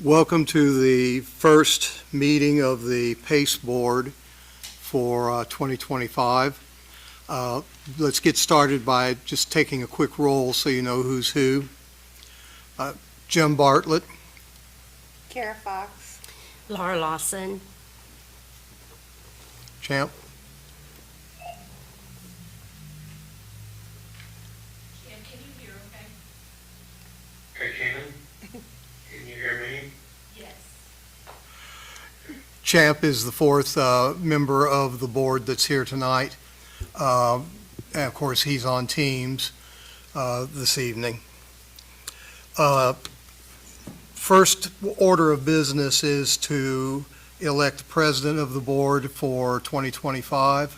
Welcome to the first meeting of the PACE Board for 2025. Let's get started by just taking a quick roll so you know who's who. Jim Bartlett, Kara Fox. Laura Lawson. Champ, Jim, can you hear okay? Hey, Shannon, can you hear me? Yes. Champ is the fourth member of the board that's here tonight. And of course, he's on Teams this evening. First order of business is to elect the president of the board for 2025.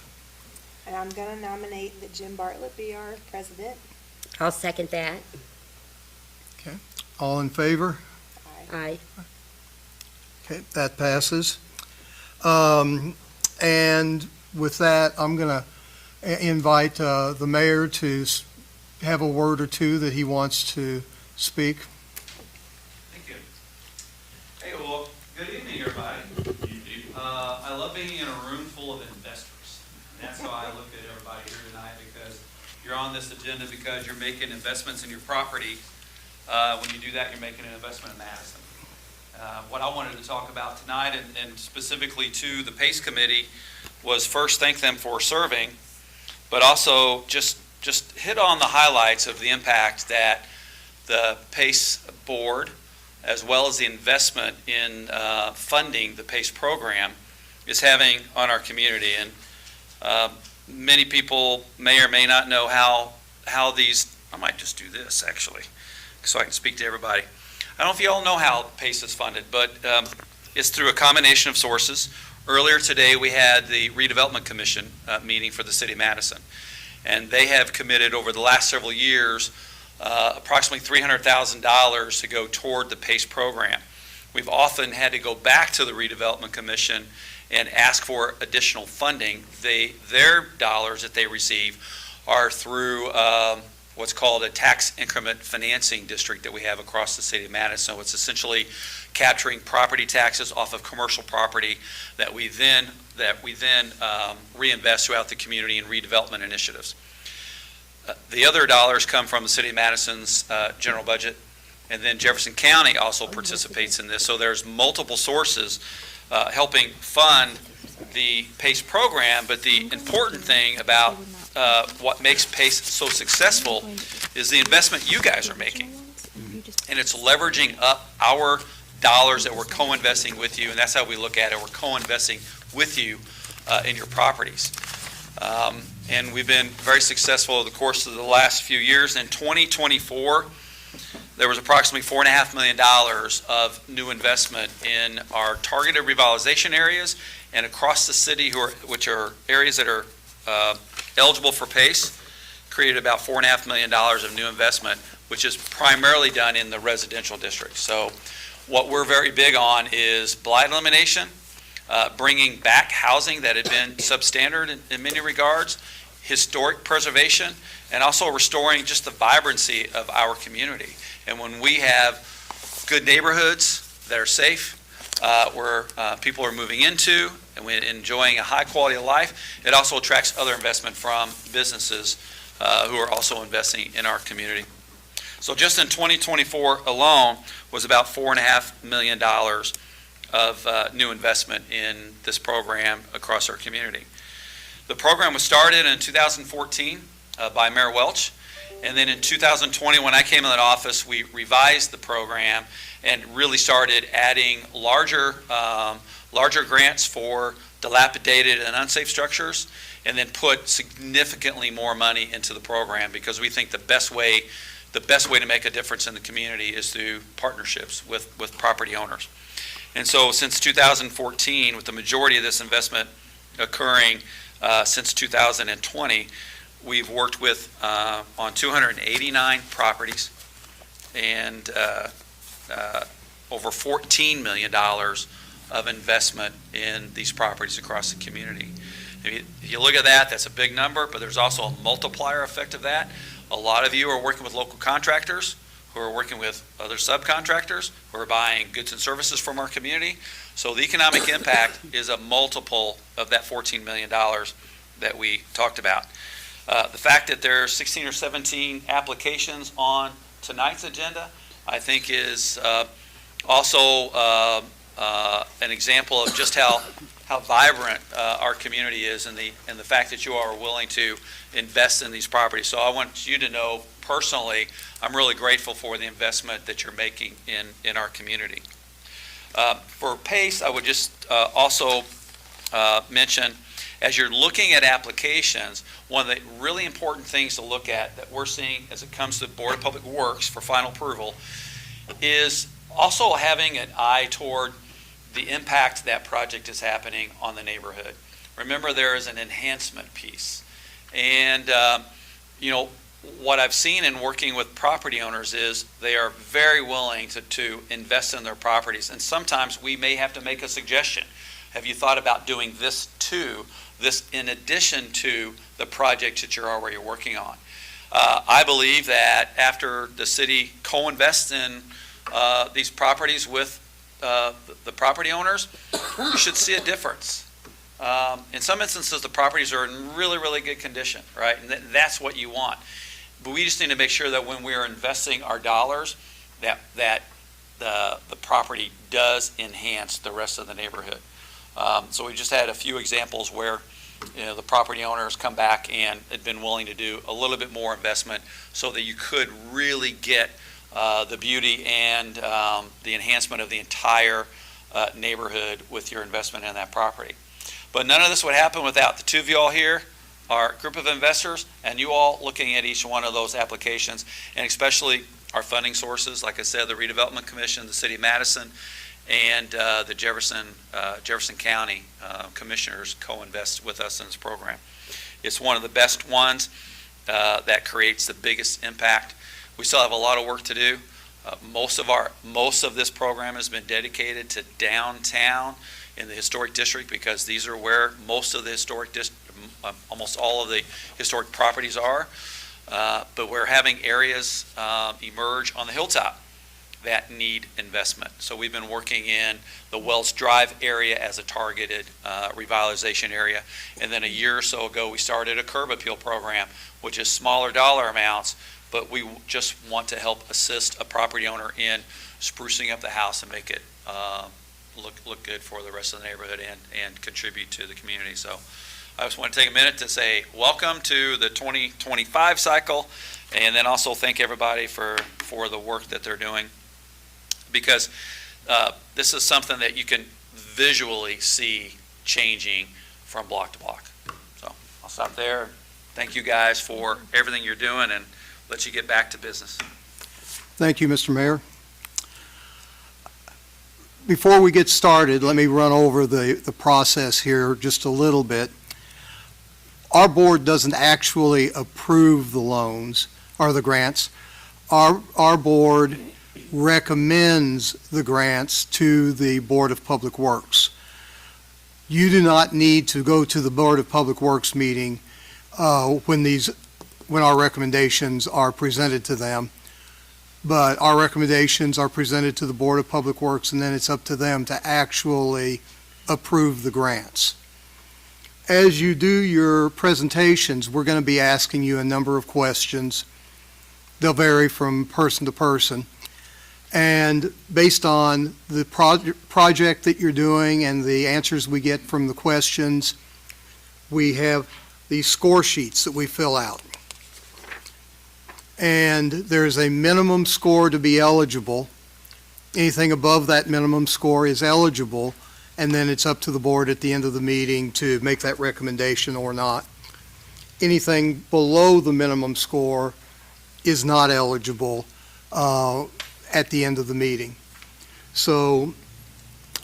And I'm going to nominate that Jim Bartlett be our president. I'll second that. All in favor? Aye. Aye. Okay, that passes. And with that, I'm going to invite the mayor to have a word or two that he wants to speak. Thank you. Hey, well, good evening, everybody. I love being in a room full of investors. And that's how I look at everybody here tonight, because you're on this agenda because you're making investments in your property. When you do that, you're making an investment in Madison. What I wanted to talk about tonight, and specifically to the PACE Committee, was first thank them for serving, but also just hit on the highlights of the impact that the PACE Board, as well as the investment in funding the PACE program, is having on our community. And many people may or may not know how these, I might just do this actually, so I can speak to everybody. I don't know if you all know how PACE is funded, but it's through a combination of sources. Earlier today, we had the Redevelopment Commission meeting for the City of Madison, and they have committed over the last several years approximately $300,000 to go toward the PACE program. We've often had to go back to the Redevelopment Commission and ask for additional funding. Their dollars that they receive are through what's called a tax increment financing district that we have across the city of Madison. So it's essentially capturing property taxes off of commercial property that we then reinvest throughout the community in redevelopment initiatives. The other dollars come from the city of Madison's general budget, and then Jefferson County also participates in this. So there's multiple sources helping fund the PACE program, but the important thing about what makes PACE so successful is the investment you guys are making. And it's leveraging up our dollars that we're co-investing with you, and that's how we look at it. We're co-investing with you in your properties. And we've been very successful over the course of the last few years. In 2024, there was approximately $4.5 million of new investment in our targeted revitalization areas and across the city, which are areas that are eligible for PACE. Created about $4.5 million of new investment, which is primarily done in the residential district. So what we're very big on is blight elimination, bringing back housing that had been substandard in many regards, historic preservation, and also restoring just the vibrancy of our community. And when we have good neighborhoods that are safe, where people are moving into and we're enjoying a high quality of life, it also attracts other investment from businesses who are also investing in our community. So just in 2024 alone was about $4.5 million of new investment in this program across our community. The program was started in 2014 by Mayor Welch, and then in 2020 when I came in office, we revised the program and really started adding larger grants for dilapidated and unsafe structures, and then put significantly more money into the program, because we think the best way to make a difference in the community is through partnerships with property owners. And so since 2014, with the majority of this investment occurring since 2020, we've worked with on 289 properties and over $14 million of investment in these properties across the community. If you look at that, that's a big number, but there's also a multiplier effect of that. A lot of you are working with local contractors who are working with other subcontractors, who are buying goods and services from our community. So the economic impact is a multiple of that $14 million that we talked about. The fact that there are 16 or 17 applications on tonight's agenda, I think is also an example of just how vibrant our community is, and the fact that you are willing to invest in these properties. So I want you to know personally, I'm really grateful for the investment that you're making in our community. For PACE, I would just also mention, as you're looking at applications, one of the really important things to look at that we're seeing as it comes to the Board of Public Works for final approval is also having an eye toward the impact that project is happening on the neighborhood. Remember, there is an enhancement piece. And, what I've seen in working with property owners is they are very willing to invest in their properties. And sometimes we may have to make a suggestion. Have you thought about doing this in addition to the project that you're already working on? I believe that after the city co-invests in these properties with the property owners, you should see a difference. In some instances, the properties are in really, really good condition, right? And that's what you want. But we just need to make sure that when we are investing our dollars, that the property does enhance the rest of the neighborhood. So we just had a few examples where the property owners come back and had been willing to do a little bit more investment so that you could really get the beauty and the enhancement of the entire neighborhood with your investment in that property. But none of this would happen without the two of you all here, our group of investors, and you all looking at each one of those applications, and especially our funding sources, like I said, the Redevelopment Commission, the City of Madison, and the Jefferson County commissioners co-invest with us in this program. It's one of the best ones that creates the biggest impact. We still have a lot of work to do. Most of this program has been dedicated to downtown in the historic district, because these are where most of the almost all of the historic properties are. But we're having areas emerge on the hilltop that need investment. So we've been working in the Wells Drive area as a targeted revitalization area. And then a year or so ago, we started a curb appeal program, which is smaller dollar amounts, but we just want to help assist a property owner in sprucing up the house and make it look good for the rest of the neighborhood and contribute to the community. So I just want to take a minute to say welcome to the 2025 cycle, and then also thank everybody for the work that they're doing, because this is something that you can visually see changing from block to block. So I'll stop there. Thank you guys for everything you're doing, and let you get back to business. Thank you, Mr. Mayor. Before we get started, let me run over the process here just a little bit. Our board doesn't actually approve the loans or the grants. Our board recommends the grants to the Board of Public Works. You do not need to go to the Board of Public Works meeting when our recommendations are presented to them. But our recommendations are presented to the Board of Public Works, and then it's up to them to actually approve the grants. As you do your presentations, we're going to be asking you a number of questions. They'll vary from person to person. And based on the project that you're doing and the answers we get from the questions, we have these score sheets that we fill out. And there's a minimum score to be eligible. Anything above that minimum score is eligible, and then it's up to the board at the end of the meeting to make that recommendation or not. Anything below the minimum score is not eligible at the end of the meeting. So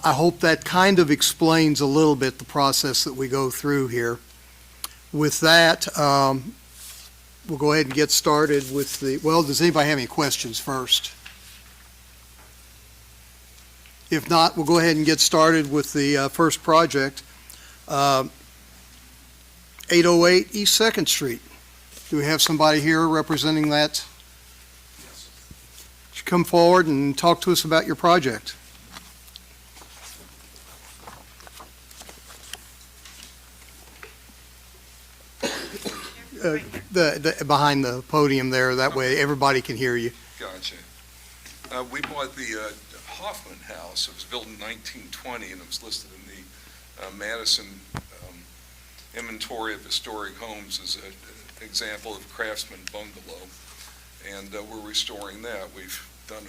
I hope that kind of explains a little bit the process that we go through here. With that, we'll go ahead and get started with does anybody have any questions first? If not, we'll go ahead and get started with the first project, 808 East 2nd Street. Do we have somebody here representing that? come forward and talk to us about your project? Behind the podium there, that way everybody can hear you. Gotcha. We bought the Hoffman House. It was built in 1920, and it was listed in the Madison Inventory of Historic Homes as an example of craftsman bungalow, and we're restoring that. We've done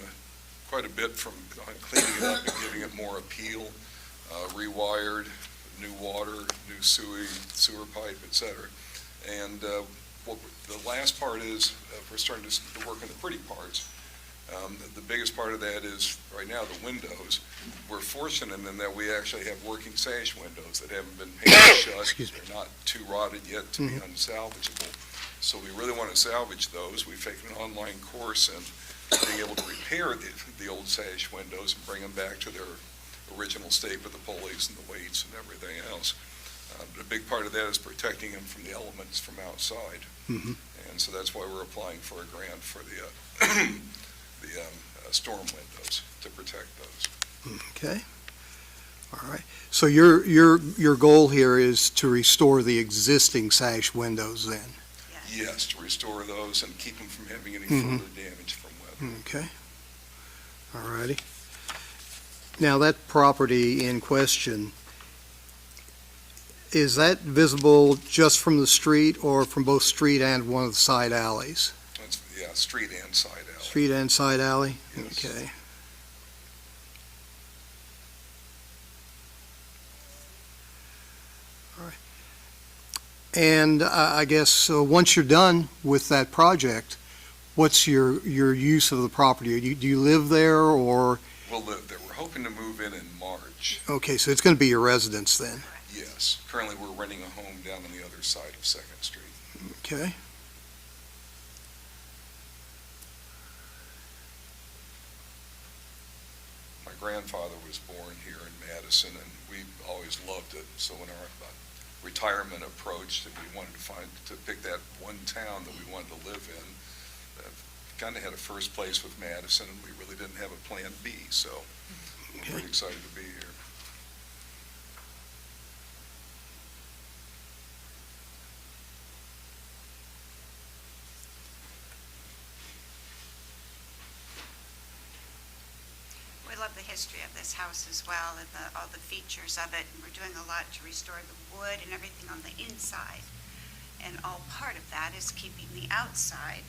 quite a bit from cleaning it up and giving it more appeal, rewired, new water, new sewer pipe, et cetera. And what the last part is, we're starting to work on the pretty parts. The biggest part of that is, right now, the windows. We're fortunate in that we actually have working sash windows that haven't been painted shut. Excuse me. They're not too rotted yet to be unsalvageable. So we really want to salvage those. We've taken an online course in being able to repair the old sash windows and bring them back to their original state with the pulleys and the weights and everything else. But a big part of that is protecting them from the elements from outside. Mhm. And so that's why we're applying for a grant for the storm windows to protect those. Okay. All right. So your goal here is to restore the existing sash windows then? Yes, to restore those and keep them from having any Mhm. further damage from weather. Okay. All righty. Now, that property in question, is that visible just from the street or from both street and one of the side alleys? It's, yeah, street and side alley. Street and side alley? Yes. Okay. All right. And I guess, once you're done with that project, what's your use of the property? Do you live there, or, We'll live there. We're hoping to move in March. okay, so it's going to be your residence then? Yes. Currently, we're renting a home down on the other side of Second Street. Okay. My grandfather was born here in Madison, and we always loved it. So when our retirement approached, and we wanted to pick that one town that we wanted to live in, kind of had a first place with Madison, and we really didn't have a plan B. So we're Okay. pretty excited to be here. We love the history of this house as well, and all the features of it. And we're doing a lot to restore the wood and everything on the inside. And all part of that is keeping the outside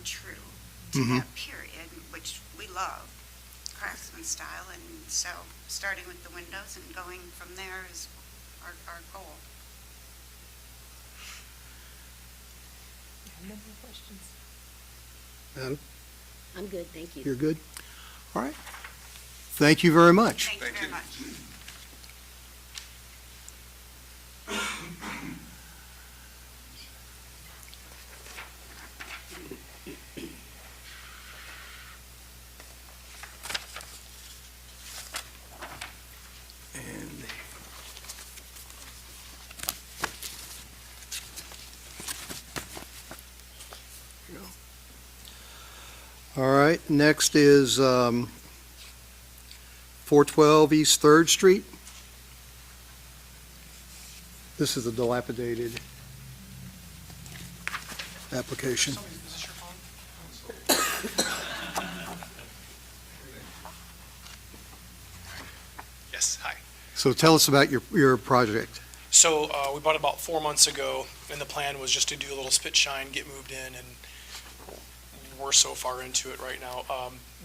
true to Mhm. that period, which we love, craftsman style. And so starting with the windows and going from there is our goal. No more questions. Madam, I'm good, thank you. you're good? All right. Thank you very much. Thank you Thank very you. much. And Here we go. All right, next is 412 East Third Street. This is a dilapidated application. Yes, hi. So tell us about your project. So we bought it about 4 months ago, and the plan was just to do a little spit shine, get moved in, and we're so far into it right now.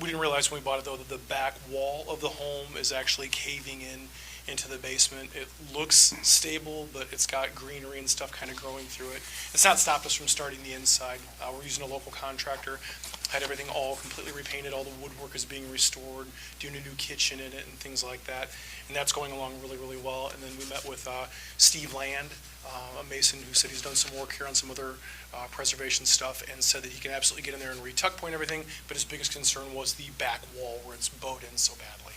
We didn't realize when we bought it, though, that the back wall of the home is actually caving in into the basement. It looks stable, but it's got greenery and stuff kind of growing through it. It's not stopped us from starting the inside. We're using a local contractor, had everything all completely repainted, all the woodwork is being restored, doing a new kitchen in it and things like that. And that's going along really, really well. And then we met with Steve Land, a mason who said he's done some work here on some other preservation stuff, and said that he can absolutely get in there and re-tuck point everything, but his biggest concern was the back wall where it's bowed in so badly.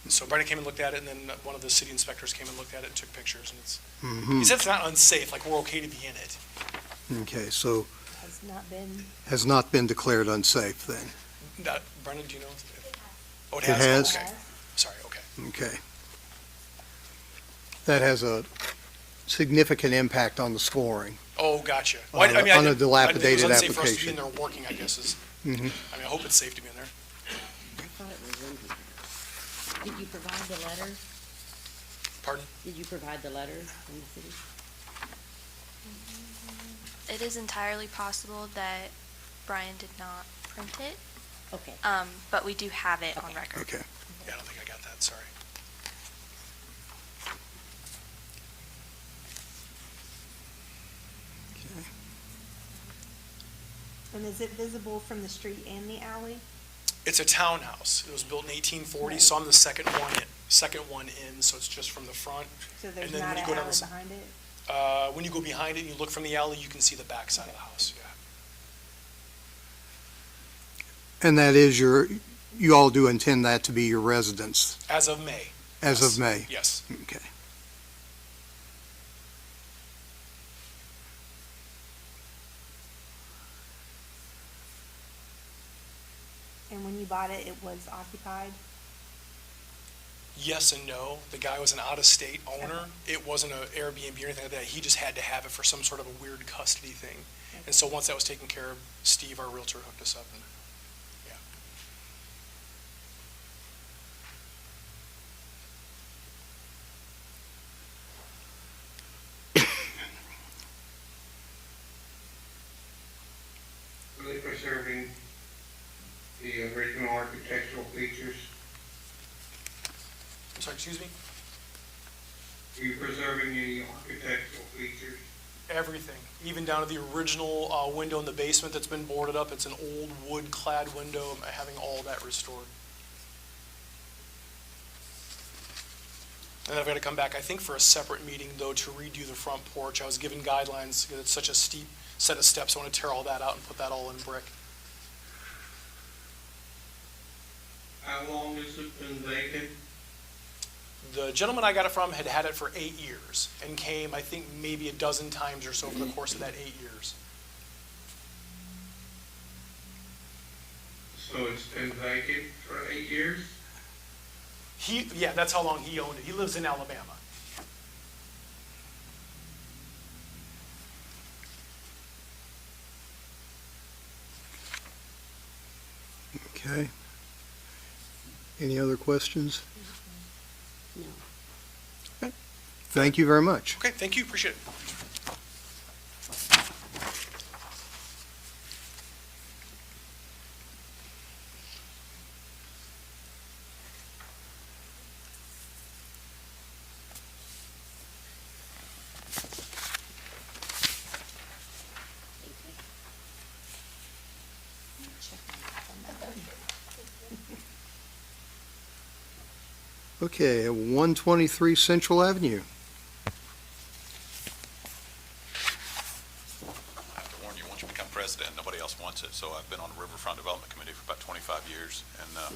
And so Brendan came and looked at it, and then one of the city inspectors came and looked at it and took pictures, and it's, he said it's not unsafe, like we're okay to be in it. Okay, so Has not been, has not been declared unsafe then? Brendan, do you know? Oh, it It has? has. Okay. Sorry, okay. Okay. That has a significant impact on the scoring. Oh, gotcha. On Well, a- on a dilapidated It was unsafe for us to be in application. there working, I guess is, Mhm. I mean, I hope it's safe to be in there. I thought it was in here. Did you provide the letter? Pardon? Did you provide the letter from the city? It is entirely possible that Brian did not print it, Okay. but we do have it on Okay. record. Okay. Yeah, I don't think I got that, sorry. And is it visible from the street and the alley? It's a townhouse. It was built in 1840, so I'm the second one in, so it's just from the front. So there's And then not when an you go down alley this- behind it? When you go behind it and you look from the alley, you can see the back side of the house, yeah. And that is you all do intend that to be your residence As of May. as Yes. of May? Yes. Okay. And when you bought it, it was occupied? Yes and no. The guy was an out-of-state owner. It wasn't an Airbnb or anything like that. He just had to have it for some sort of a weird custody thing. And so once that was taken care of, Steve, our realtor, hooked us up. And Really preserving the original architectural features. I'm sorry, excuse me? Are you preserving any architectural features? Everything, even down to the original window in the basement that's been boarded up. It's an old wood-clad window, having all that restored. And I've got to come back, I think, for a separate meeting, though, to redo the front porch. I was given guidelines, because it's such a steep set of steps. I want to tear all that out and put that all in brick. How long has it been vacant? The gentleman I got it from had had it for 8 years and came, I think, maybe a dozen times or so over the course of that 8 years. So it's been vacant for 8 years? Yeah, that's how long he owned it. He lives in Alabama. Okay. Any other questions? No. Thank you very much. Okay, thank you, appreciate it. Okay, 123 Central Avenue. I have to warn you, once you become president, nobody else wants it. So I've been on the Riverfront Development Committee for about 25 years, and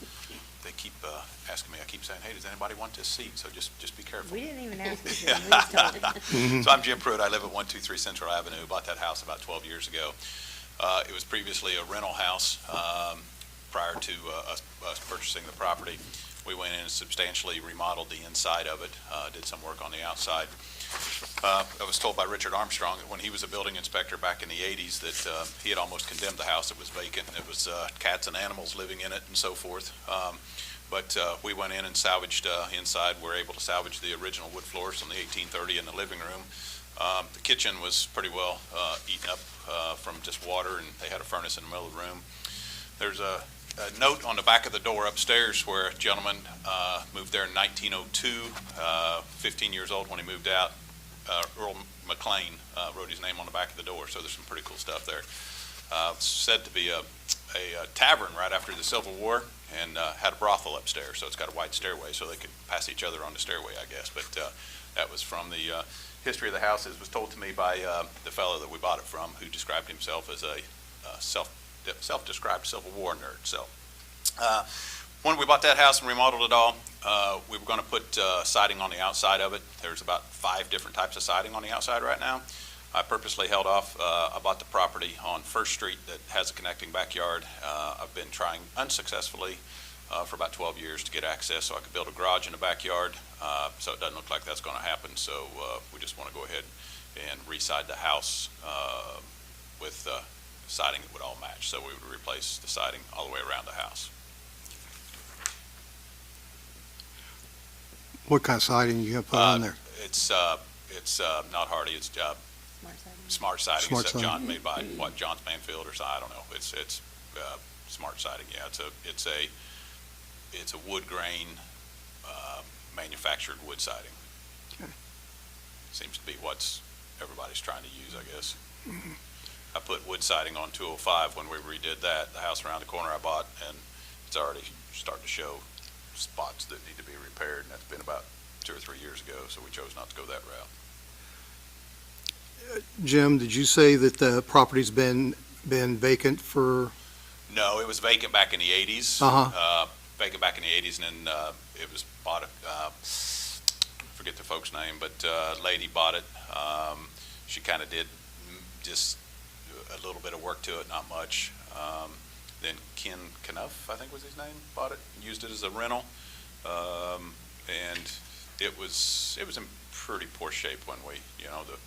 they keep asking me, I keep saying, hey, does anybody want this seat? So just be careful. We didn't even ask you, we just told you. So I'm Jim Pruitt. I live at 123 Central Avenue. Bought that house about 12 years ago. It was previously a rental house prior to us purchasing the property. We went in and substantially remodeled the inside of it, did some work on the outside. I was told by Richard Armstrong that when he was a building inspector back in the 80s that he had almost condemned the house. It was vacant. It was cats and animals living in it and so forth. But we went in and salvaged inside. We were able to salvage the original wood floors from the 1830 in the living room. The kitchen was pretty well eaten up from just water, and they had a furnace in the middle of the room. There's a note on the back of the door upstairs where a gentleman moved there in 1902, 15 years old when he moved out. Earl McLean wrote his name on the back of the door, so there's some pretty cool stuff there. It's said to be a tavern right after the Civil War, and had a brothel upstairs, so it's got a wide stairway so they could pass each other on the stairway, I guess. But that was from the history of the house. It was told to me by the fellow that we bought it from, who described himself as a self-described Civil War nerd. So when we bought that house and remodeled it all, we were going to put siding on the outside of it. There's about 5 different types of siding on the outside right now. I purposely held off. I bought the property on First Street that has a connecting backyard. I've been trying unsuccessfully for about 12 years to get access so I could build a garage in the backyard. So it doesn't look like that's going to happen. So we just want to go ahead and re-side the house with siding that would all match. So we would replace the siding all the way around the house. What kind of siding you gonna put on there? It's not hardy. It's smart siding. Smart Except siding. Made by Johns Manfield or something. I don't know. It's smart siding. Yeah, it's a wood grain manufactured wood siding. Okay. Seems to be what's everybody's trying to use, I guess. I put wood siding on 205 when we redid that, the house around the corner I bought, and it's already starting to show spots that need to be repaired, and that's been about 2 or 3 years ago, so we chose not to go that route. Jim, did you say that the property's been vacant for, No, it was vacant back in the 80s. Vacant back in the 80s, and then it was bought, forget the folks' name, but lady bought it. She kind of did just a little bit of work to it, not much. Then Ken Knuff, I think was his name, bought it, used it as a rental. And it was in pretty poor shape when the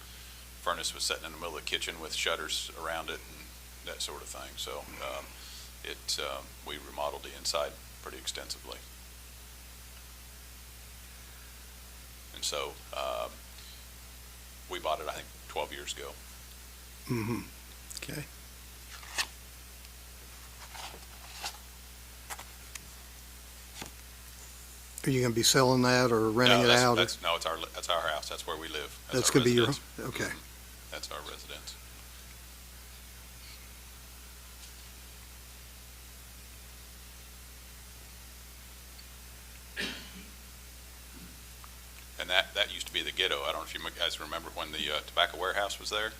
furnace was sitting in the middle of the kitchen with shutters around it and that sort of thing. So we remodeled the inside pretty extensively. And so we bought it, I think, 12 years ago. mm-hmm, okay. Are you gonna be selling that or renting it out? No, that's our house. That's where we live. That's our gonna be your, residence. okay. That's our residence. And that used to be the ghetto. I don't know if you guys remember when the tobacco warehouse was there.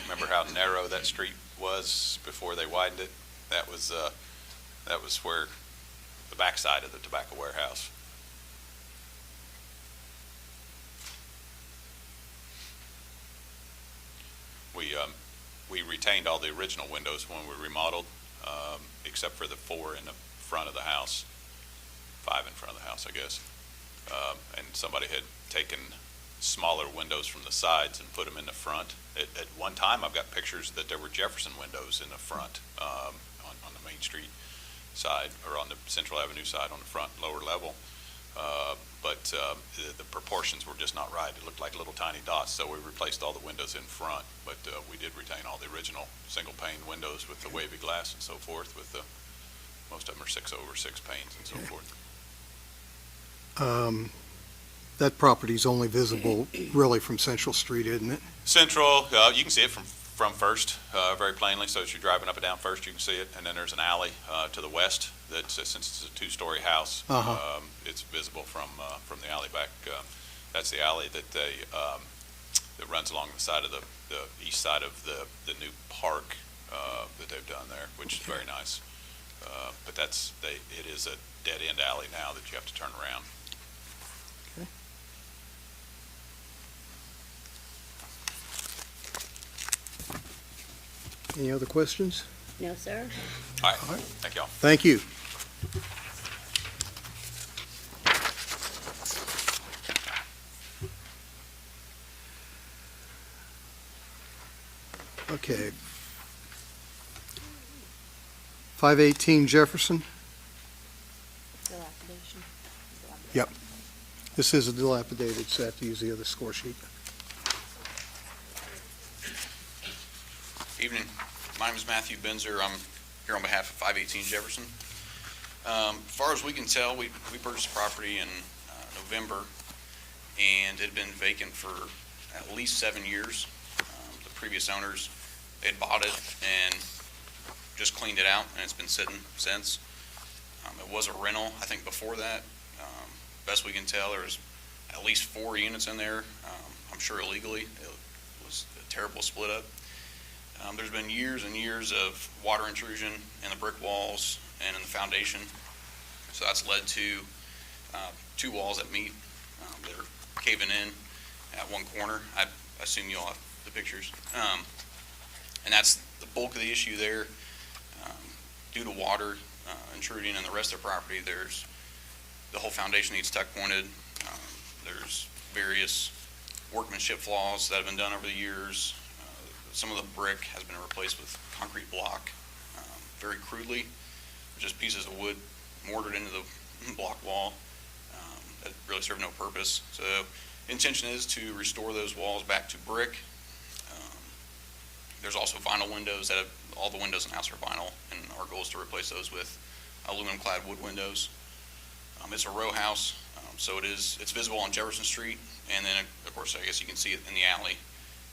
Remember how narrow that street was before they widened it? That was where the backside of the tobacco warehouse. We retained all the original windows when we remodeled, except for the 4 in the front of the house, 5 in front of the house, I guess. And somebody had taken smaller windows from the sides and put them in the front. At one time, I've got pictures that there were Jefferson windows in the front on the Main Street side, or on the Central Avenue side on the front lower level. But the proportions were just not right. It looked like little tiny dots, so we replaced all the windows in front. But we did retain all the original single pane windows with the wavy glass and so forth. Most of them are 6/6 panes and so forth. That property's only visible really from Central Street, isn't it? Central, you can see it from First very plainly. So as you're driving up and down First, you can see it. And then there's an alley to the west that, since it's a 2-story house, it's visible from the alley back. That's the alley that runs along the side of the east side of the new park that they've done there, which is very nice. But it is a dead-end alley now that you have to turn around. Okay. Any other questions? No, sir? All right, thank y'all. Thank you. Okay. 518 Jefferson. Dilapidation. Yep. This is a dilapidated, so I have to use the other score sheet. Evening. My name is Matthew Benzer. I'm here on behalf of 518 Jefferson. As far as we can tell, we purchased the property in November, and it had been vacant for at least 7 years. The previous owners had bought it and just cleaned it out, and it's been sitting since. It was a rental, I think, before that. Best we can tell, there was at least 4 units in there. I'm sure illegally. It was a terrible split up. There's been years and years of water intrusion in the brick walls and in the foundation. So that's led to 2 walls that meet. They're caving in at one corner. I assume you all have the pictures. And that's the bulk of the issue there. Due to water intruding on the rest of the property, the whole foundation needs tuck pointed. There's various workmanship flaws that have been done over the years. Some of the brick has been replaced with concrete block, very crudely, just pieces of wood mortared into the block wall that really serve no purpose. So intention is to restore those walls back to brick. There's also vinyl windows all the windows in the house are vinyl, and our goal is to replace those with aluminum clad wood windows. It's a row house, so it's visible on Jefferson Street, and then of course I guess you can see it in the alley.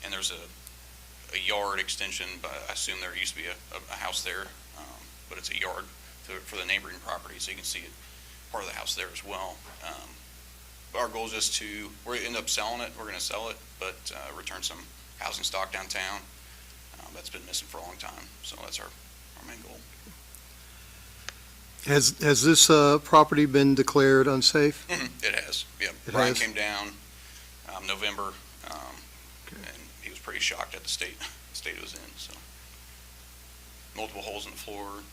And there's a yard extension, but I assume there used to be a house there, but it's a yard for the neighboring property, so you can see it, part of the house there as well. Our goal is just we're end up selling it, we're going to sell it, but return some housing stock downtown. That's been missing for a long time, so that's our main goal. Has this property been declared unsafe? It has, yeah. It Brian has? came down November, and he was pretty shocked at the state it was in, so. Multiple holes in the floor.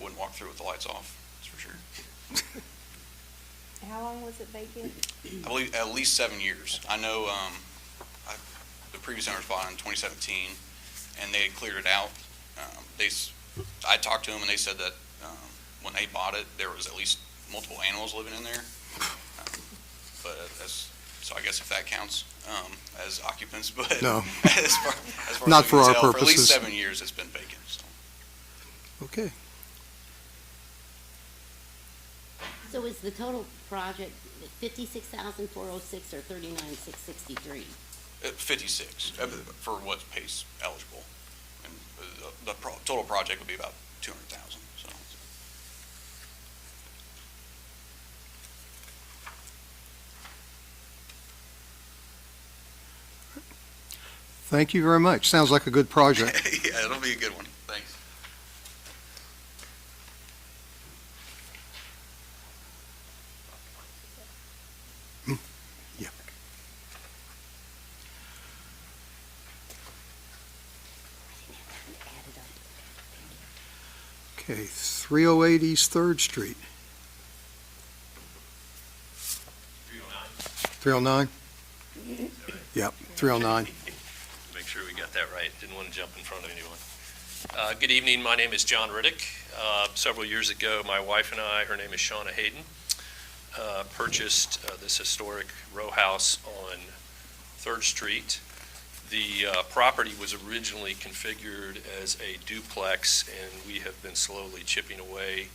Wouldn't walk through with the lights off, that's for sure. How long was it vacant? I believe at least 7 years. I know the previous owners bought it in 2017, and they had cleared it out. I talked to them, and they said that when they bought it, there was at least multiple animals living in there. So I guess if that counts as occupants, but No. as far Not as for we can our tell, for at purposes. least 7 years, it's been vacant. So. Okay. So is the total project 56,406 or 39,663? 56 for what's PACE eligible, and the total project would be about 200,000. So. Thank you very much. Sounds like a good project. Yeah, it'll be a good one. Thanks. Yeah. Okay, 308 East 3rd Street. 309? Yep, 309. Make sure we got that right. Didn't want to jump in front of anyone. Good evening. My name is John Riddick. Several years ago, my wife and I, her name is Shauna Hayden, purchased this historic row house on 3rd Street. The property was originally configured as a duplex, and we have been slowly chipping away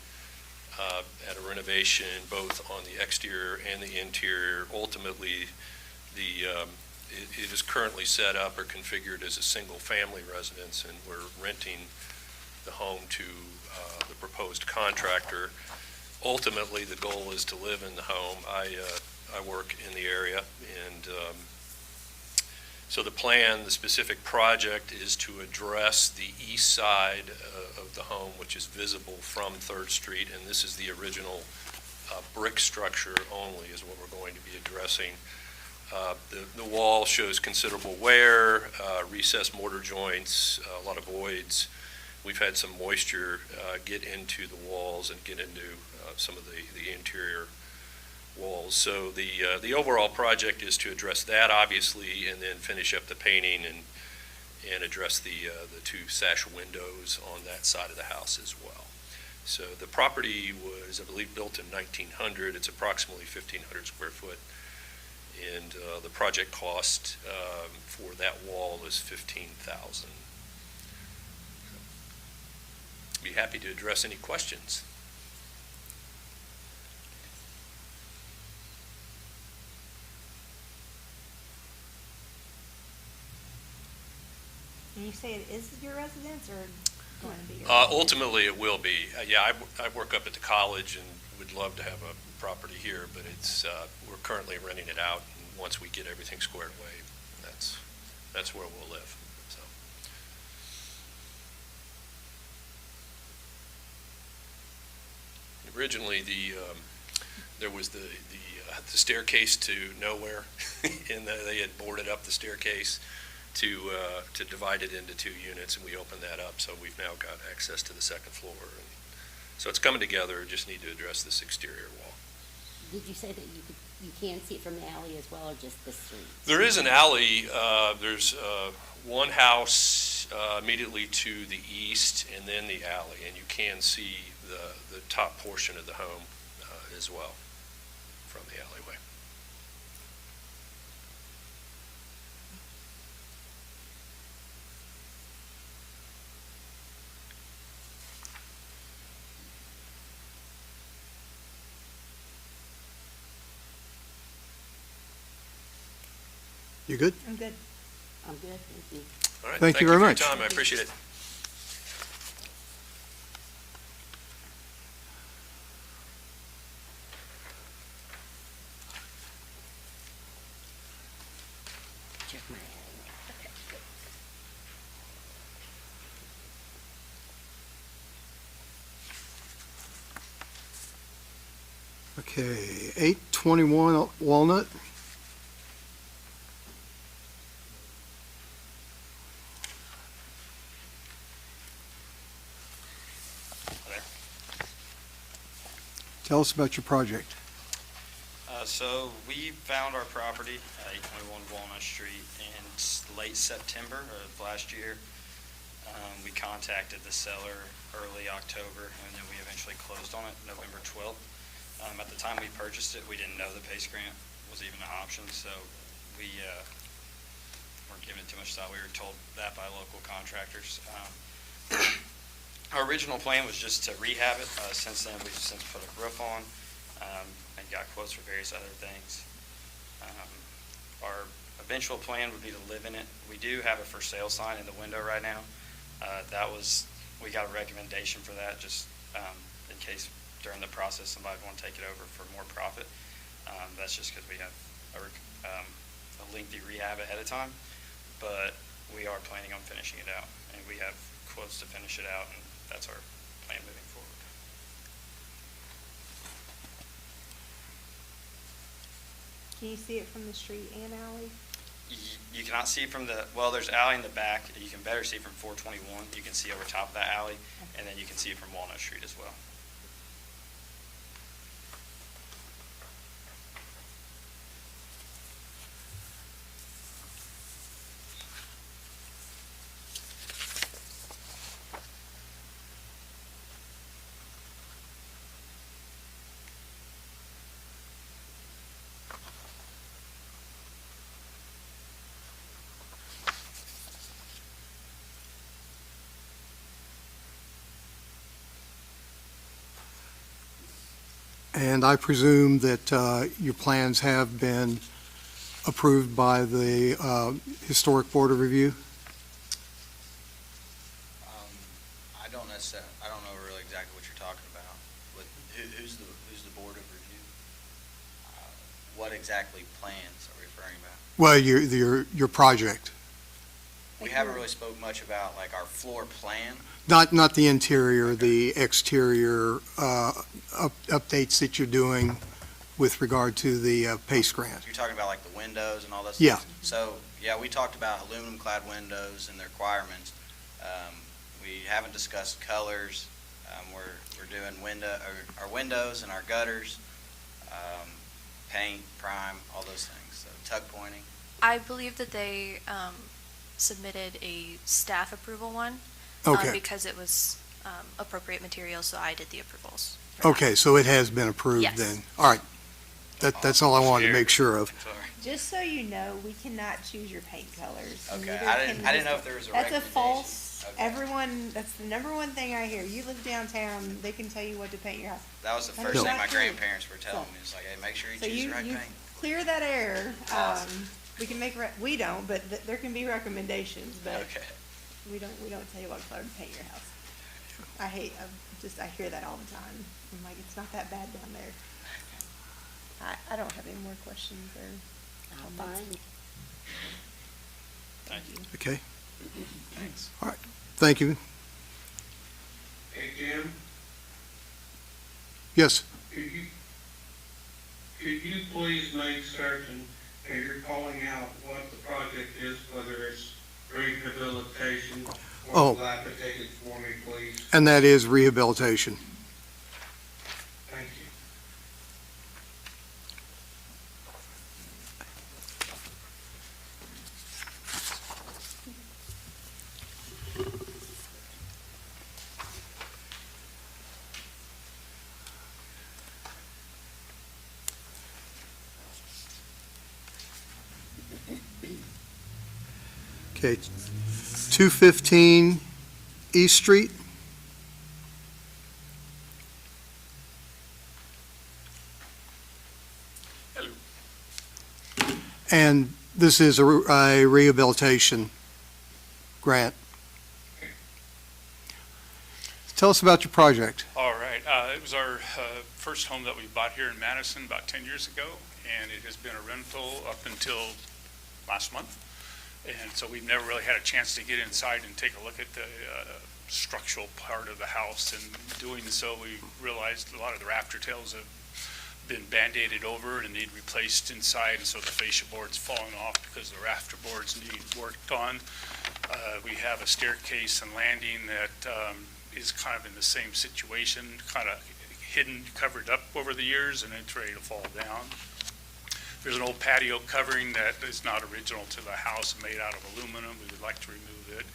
at a renovation, both on the exterior and the interior. Ultimately, it is currently set up or configured as a single-family residence, and we're renting the home to the proposed contractor. Ultimately, the goal is to live in the home. I work in the area, and so the specific project is to address the east side of the home, which is visible from 3rd Street, and this is the original brick structure only is what we're going to be addressing. The wall shows considerable wear, recessed mortar joints, a lot of voids. We've had some moisture get into the walls and get into some of the interior walls. So the overall project is to address that, obviously, and then finish up the painting and address the 2 sash windows on that side of the house as well. So the property was, I believe, built in 1900. It's approximately 1,500 square foot. And the project cost for that wall is $15,000. Be happy to address any questions. And you say it is your residence or going to be your? Ultimately, it will be. Yeah, I work up at the college and would love to have a property here, but we're currently renting it out. And once we get everything squared away, that's where we'll live. So. Originally, there was the staircase to nowhere, and they had boarded up the staircase to divide it into 2 units, and we opened that up, so we've now got access to the second floor. And so it's coming together, just need to address this exterior wall. Did you say that you can see it from the alley as well, or just the street? There is an alley, there's one house immediately to the east, and then the alley, and you can see the top portion of the home as well from the alleyway. You good? I'm good. I'm good, thank you. All right, Thank you very for your much. time, I appreciate it. Check my alley. Okay, good. Okay, 821 Walnut. Tell us about your project. So we found our property at 821 Walnut Street in late September of last year. We contacted the seller early October, and then we eventually closed on it November 12th. At the time we purchased it, we didn't know the PACE grant was even an option, so we weren't giving it too much thought. We were told that by local contractors. Our original plan was just to rehab it. Since then, we've since put a roof on and got quotes for various other things. Our eventual plan would be to live in it. We do have a for sale sign in the window right now. We got a recommendation for that just in case during the process somebody would want to take it over for more profit. That's just because we have a lengthy rehab ahead of time, but we are planning on finishing it out, and we have quotes to finish it out, and that's our plan moving forward. Can you see it from the street and alley? You cannot see from there's alley in the back. You can better see from 421. You can see over top of that alley, and then you can see it from Walnut Street as well. And I presume that your plans have been approved by the Historic Board of Review? I don't know really exactly what you're talking about. Who's the Board of Review? What exactly plans are we referring about? Well, your project, We haven't really spoke much about like our floor plan. not the interior, the exterior updates that you're doing with regard to the PACE grant. You're talking about like the windows and all that stuff? Yeah. So, yeah, we talked about aluminum clad windows and the requirements. We haven't discussed colors. We're doing our windows and our gutters, paint, prime, all those things. So tuck pointing. I believe that they submitted a staff approval one. Okay. Because it was appropriate material, so I did the approvals. for that. Okay, so it has been approved Yes. then? All right. That's all I wanted to make sure of. Sorry. Just so you know, we cannot choose your paint colors. and Okay, neither I can didn't know Mr. if there was a That's a recommendation. false, Okay. that's the number one thing I hear. You live downtown, they can tell you what to paint your house. That was the That first is thing not my true. grandparents were telling me. It's like, hey, make sure you So choose the you, right you paint. clear that air. Awesome. We can make, we don't, but there can be recommendations, but Okay. we don't tell you what color to paint your house. I hear that all the time. I'm like, it's not that bad down there. I don't have any more questions or I'm comments. fine. Thank you. Okay, Thanks. thank you. Hey, Jim, Yes, could you, Could you please make certain that you're calling out what the project is, whether it's rehabilitation Oh. or dilapidated for me, please? And that is rehabilitation. Thank you. Okay, 215 East Street. Hello. And this is a rehabilitation grant. Tell us about your project. All right. It was our first home that we bought here in Madison about 10 years ago, and it has been a rental up until last month. And so we've never really had a chance to get inside and take a look at the structural part of the house. And doing so, we realized a lot of the rafter tails have been band-aided over and need replaced inside, and so the fascia board's falling off because the rafter boards need worked on. We have a staircase and landing that is kind of in the same situation, kind of hidden, covered up over the years, and it's ready to fall down. There's an old patio covering that is not original to the house, made out of aluminum. We would like to remove it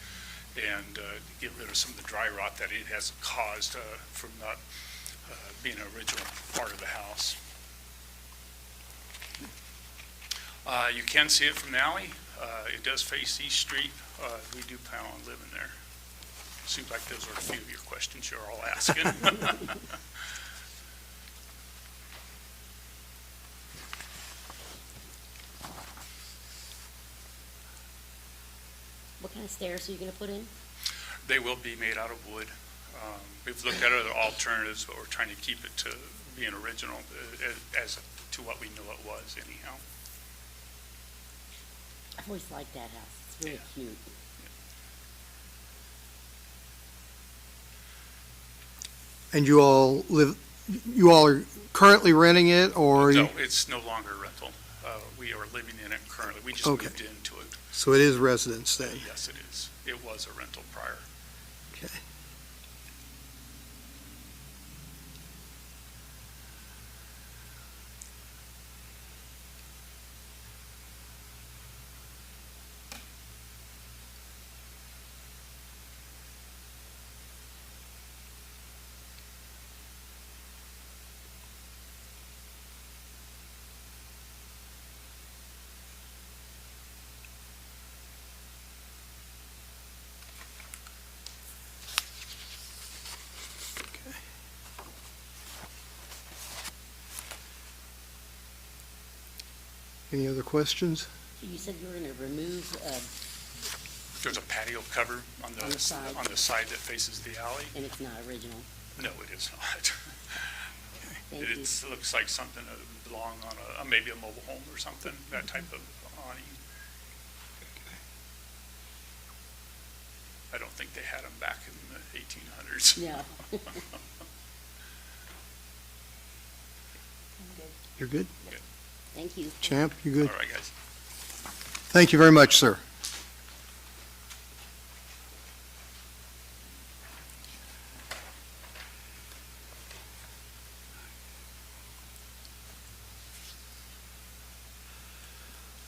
and get rid of some of the dry rot that it has caused from not being an original part of the house. You can see it from the alley. It does face East Street. We do plan on living there. Seems like those are a few of your questions you're all asking. What kind of stairs are you gonna put in? They will be made out of wood. We've looked at other alternatives, but we're trying to keep it to being original as to what we knew it was anyhow. I've always liked that house. It's really cute. And you all are currently renting it, or? No, it's no longer a rental. We are living in it currently. We just Okay. moved into it. So it is residence then? Yes, it is. It was a rental prior. Okay. Any other questions? You said you were gonna remove, There's a patio cover on On the side. the side that faces the alley. and it's not original. No, it is not. Thank you. It looks like something that would belong on maybe a mobile home or something, that type of awning. I don't think they had them back in the 1800s. No. You're good? Thank you. Champ, you good? All right, guys. Thank you very much, sir.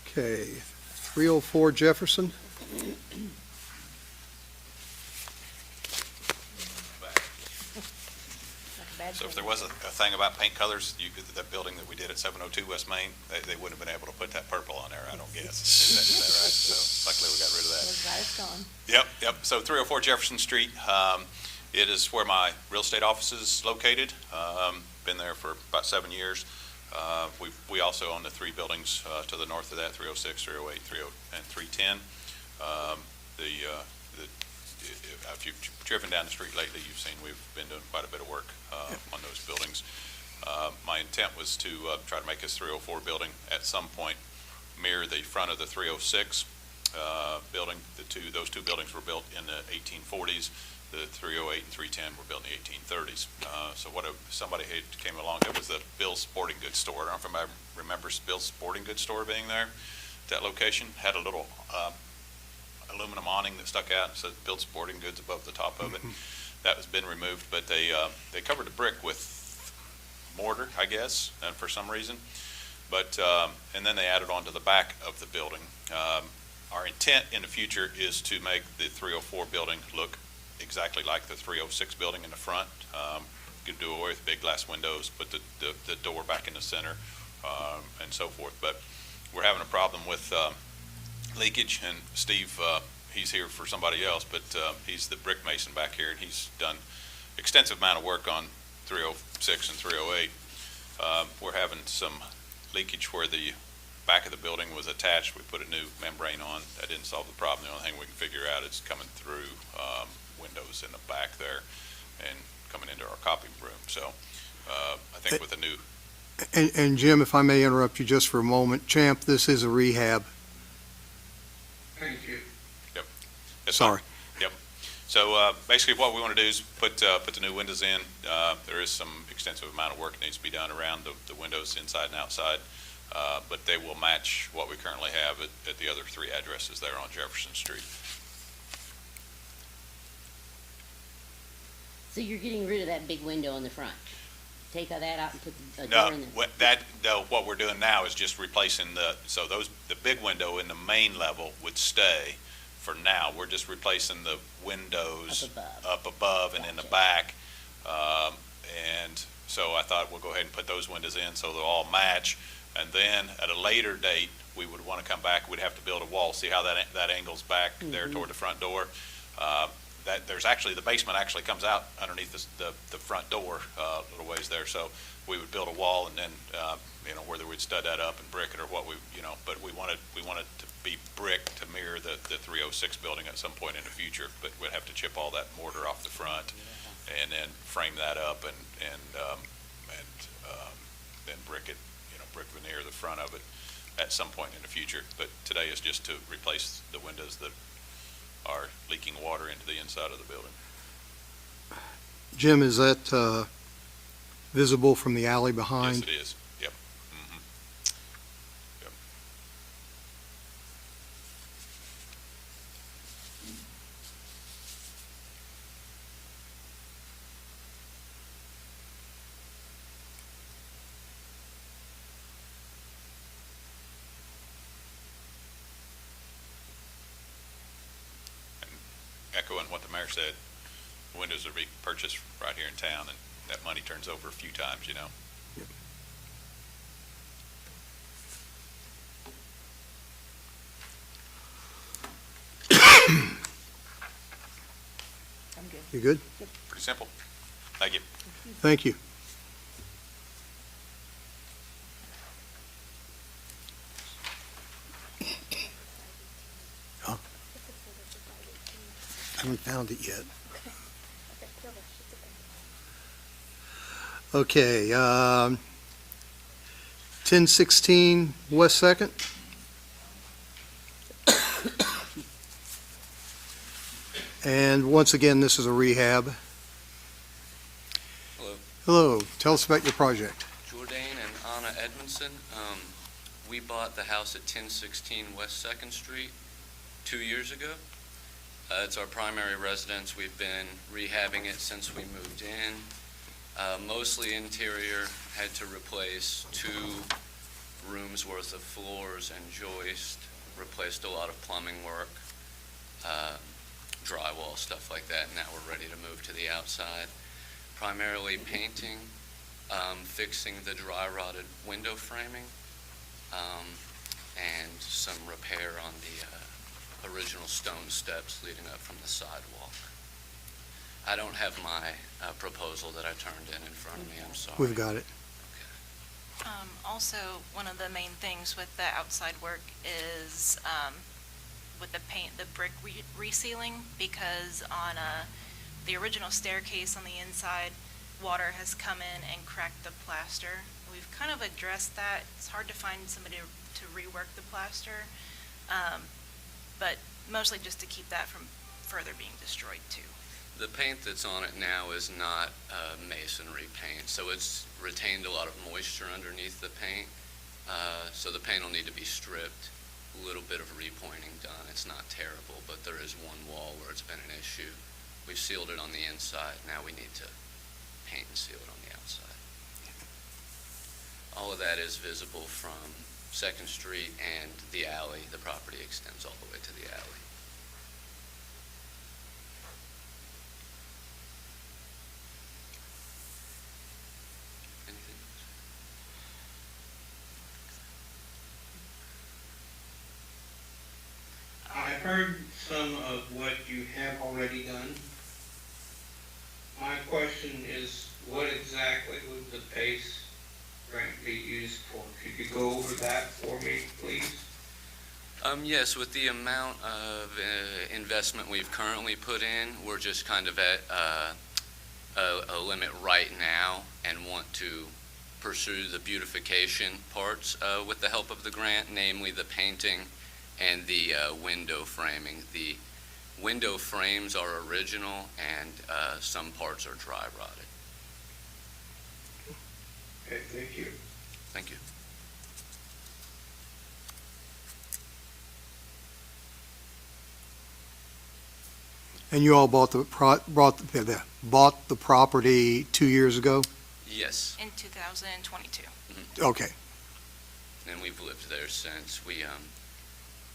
Okay, 304 Jefferson. So if there was a thing about paint colors, that building that we did at 702 West Main, they wouldn't have been able to put that purple on there, I don't guess. Is that right? So luckily we got rid of that. Those guys gone. Yep. So 304 Jefferson Street, it is where my real estate office is located. Been there for about 7 years. We also own the three buildings to the north of that, 306, 308, and 310. If you've driven down the street lately, you've seen we've been doing quite a bit of work on those buildings. My intent was to try to make this 304 building at some point mirror the front of the 306 building. Those two buildings were built in the 1840s. The 308 and 310 were built in the 1830s. So somebody came along, that was the Bill's Sporting Goods store. I don't know if anybody remembers Bill's Sporting Goods store being there. That location had a little aluminum awning that stuck out and said Bill's Sporting Goods above the top of it. That has been removed, but they covered the brick with mortar, I guess, for some reason. But, and then they added on to the back of the building. Our intent in the future is to make the 304 building look exactly like the 306 building in the front. Could do away with big glass windows, put the door back in the center, and so forth. But we're having a problem with leakage, and Steve, he's here for somebody else, but he's the brick mason back here, and he's done extensive amount of work on 306 and 308. We're having some leakage where the back of the building was attached. We put a new membrane on. That didn't solve the problem. The only thing we can figure out is coming through windows in the back there and coming into our copy room. So I think with a new... And Jim, if I may interrupt you just for a moment, Champ, this is a rehab. Thank you. Yep. That's Sorry. fine. Yep. So basically what we want to do is put the new windows in. There is some extensive amount of work that needs to be done around the windows inside and outside, but they will match what we currently have at the other three addresses there on Jefferson Street. So you're getting rid of that big window in the front? Take all that out and put a No, door in there? what we're doing now is just replacing the big window in the main level would stay for now. We're just replacing the windows up above and in the back. And so I thought we'll go ahead and put those windows in so they'll all match. And then at a later date, we would want to come back, we'd have to build a wall. See how that angles back there toward the front door? There's actually, the basement actually comes out underneath the front door a little ways there. So we would build a wall and then, whether we'd stud that up and brick it or what but we wanted to be brick to mirror the 306 building at some point in the future. But we'd have to chip all that mortar off the front and then frame that up and then brick it, brick veneer the front of it at some point in the future. But today is just to replace the windows that are leaking water into the inside of the building. Jim, is that visible from the alley behind? Yes, it is. Yep. Yep. Echoing what the mayor said, windows will be purchased right here in town, and that money turns over a few times, Yep. I'm good. You good? Pretty simple. Thank you. Thank you. Huh? I haven't found it yet. Okay, 1016 West Second. And once again, this is a rehab. Hello, Hello, tell us about your project. Jourdain and Anna Edmondson. We bought the house at 1016 West 2nd Street 2 years ago. It's our primary residence. We've been rehabbing it since we moved in. Mostly interior, had to replace 2 rooms worth of floors and joist, replaced a lot of plumbing work, drywall, stuff like that. Now we're ready to move to the outside. Primarily painting, fixing the dry rotted window framing, and some repair on the original stone steps leading up from the sidewalk. I don't have my proposal that I turned in front of me, I'm sorry. We've got it. Also, one of the main things with the outside work is with the paint, the brick resealing, because on the original staircase on the inside, water has come in and cracked the plaster. We've kind of addressed that. It's hard to find somebody to rework the plaster, but mostly just to keep that from further being destroyed too. The paint that's on it now is not masonry paint, so it's retained a lot of moisture underneath the paint. So the paint will need to be stripped, a little bit of repointing done. It's not terrible, but there is one wall where it's been an issue. We've sealed it on the inside. Now we need to paint and seal it on the outside. All of that is visible from 2nd Street and the alley. The property extends all the way to the alley. Anything else? I heard some of what you have already done. My question is, what exactly would the PACE grant be used for? Could you go over that for me, please? Yes, with the amount of investment we've currently put in, we're just kind of at a limit right now and want to pursue the beautification parts with the help of the grant, namely the painting and the window framing. The window frames are original and some parts are dry rotted. Okay, thank you. Thank you. And you all bought the property 2 years ago? Yes, In 2022. Okay. and we've lived there since. We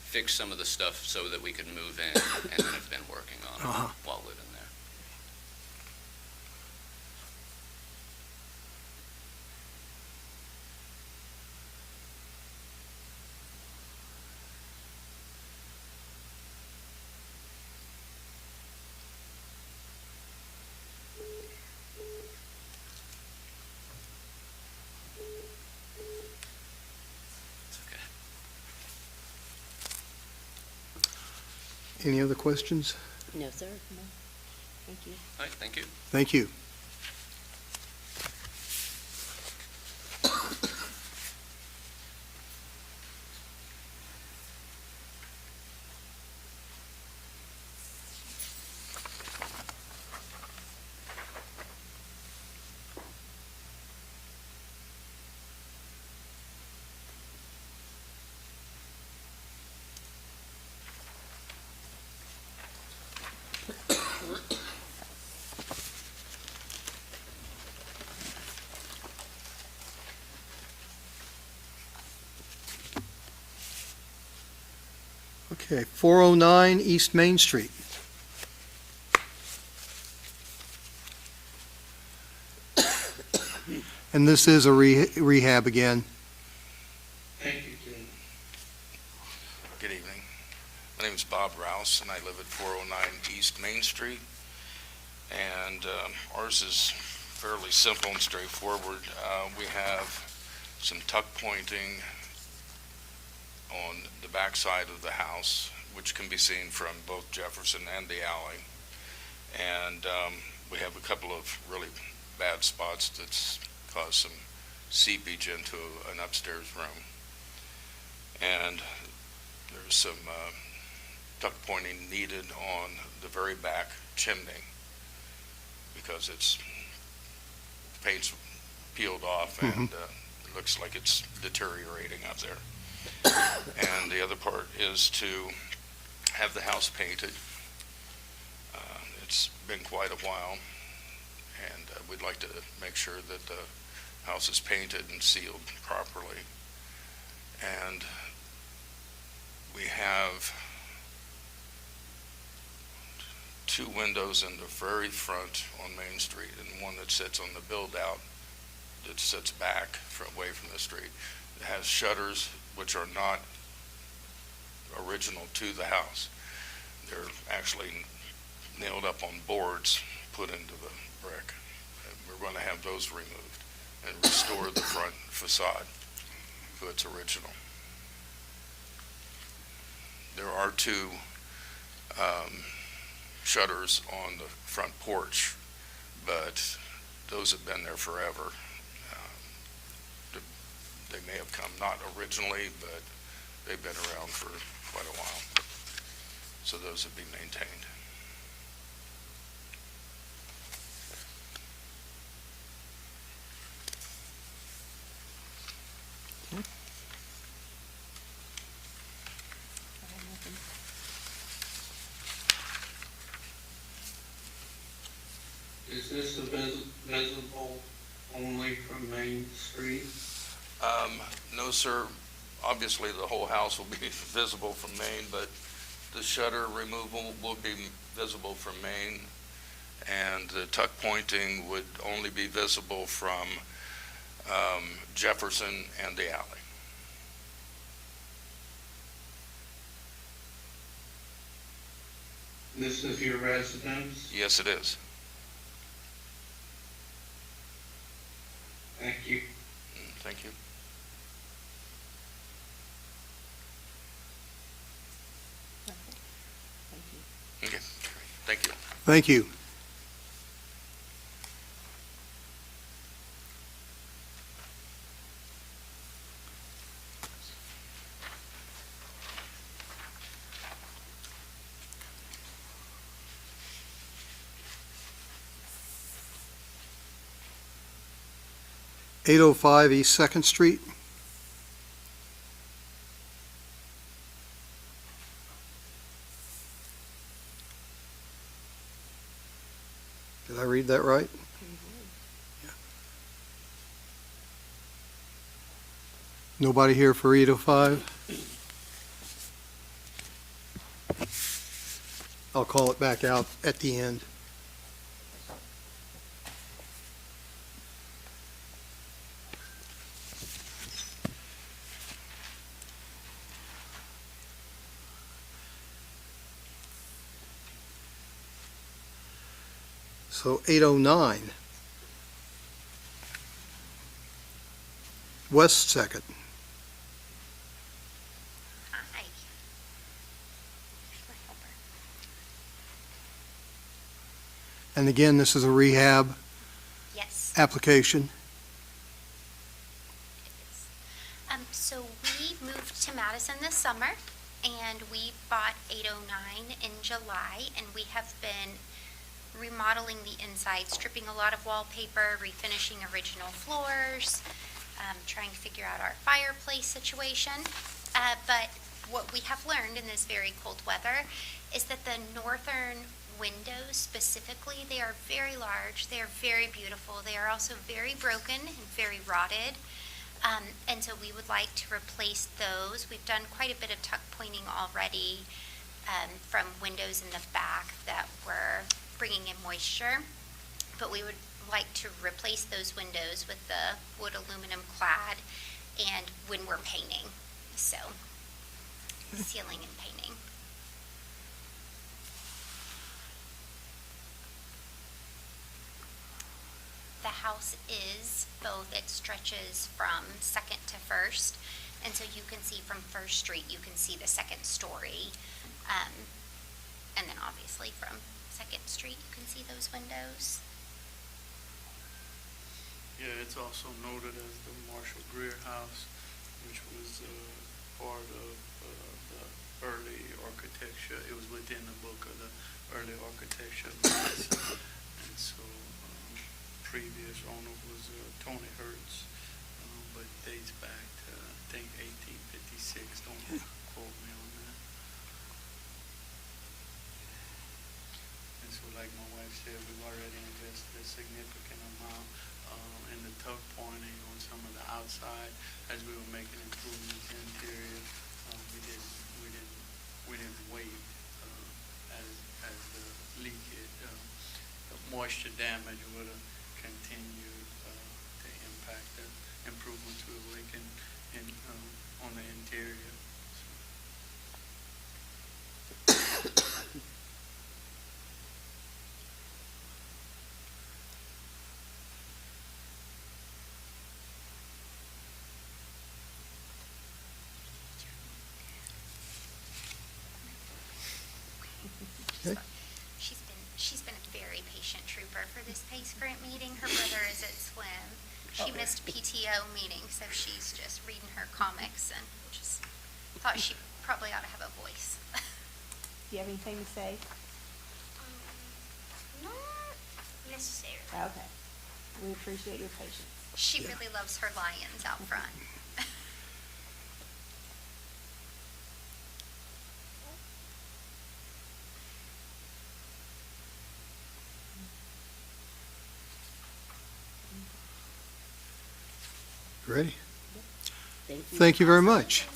fixed some of the stuff so that we could move in, and then have been working on it while living there. It's okay. Any other questions? No, sir. No. Thank you. All right, thank you. Thank you. Okay, 409 East Main Street. And this is a rehab again. Thank you, Jim. Good evening. My name is Bob Rouse, and I live at 409 East Main Street. And ours is fairly simple and straightforward. We have some tuck pointing on the back side of the house, which can be seen from both Jefferson and the alley. And we have a couple of really bad spots that's caused some seepage into an upstairs room. And there's some tuck pointing needed on the very back chimney because the paint's peeled off and it looks like it's deteriorating up there. And the other part is to have the house painted. It's been quite a while, and we'd like to make sure that the house is painted and sealed properly. And we have 2 windows in the very front on Main Street and one that sits on the build-out that sits back away from the street. It has shutters which are not original to the house. They're actually nailed up on boards put into the brick. And we're going to have those removed and restore the front facade to its original. There are 2 shutters on the front porch, but those have been there forever. They may have come not originally, but they've been around for quite a while. So those would be maintained. Is this visible only from Main Street? No, sir. Obviously, the whole house will be visible from Main, but the shutter removal will be visible from Main, and the tuck pointing would only be visible from Jefferson and the alley. This is your residence? Yes, it is. Thank you. Thank you. Okay, thank you. Thank you. (805) East Second Street. Did I read that right? Yeah. Nobody here for 805? I'll call it back out at the end. So 809. West Second. Hi. And again, this is a rehab Yes. application. So we moved to Madison this summer, and we bought 809 in July, and we have been remodeling the inside, stripping a lot of wallpaper, refinishing original floors, trying to figure out our fireplace situation. But what we have learned in this very cold weather is that the northern windows specifically, they are very large, they are very beautiful, they are also very broken and very rotted. And so we would like to replace those. We've done quite a bit of tuck pointing already from windows in the back that were bringing in moisture. But we would like to replace those windows with the wood aluminum clad and when we're painting. So sealing and painting. The house is both, it stretches from Second to First, and so you can see from First Street, you can see the second story. And then obviously from Second Street, you can see those windows. Yeah, it's also noted as the Marshall Greer House, which was part of the early architecture. It was within the book of the early architecture of Madison. And so previous owner was Tony Hertz, but dates back to, I think, 1856. Don't quote me on that. And so like my wife said, we've already invested a significant amount in the tuck pointing on some of the outside as we were making improvements in interior. We didn't wait as the leakage, the moisture damage would have continued to impact the improvements we were making on the interior. Okay. She's been a very patient trooper for this PACE grant meeting. Her brother is at swim. She missed PTO meeting, so she's just reading her comics and just thought she probably ought to have a voice. Do you have anything to say? Not necessarily. Okay. We appreciate your patience. She really loves her lions out front. Ready? Thank you. Thank you very much.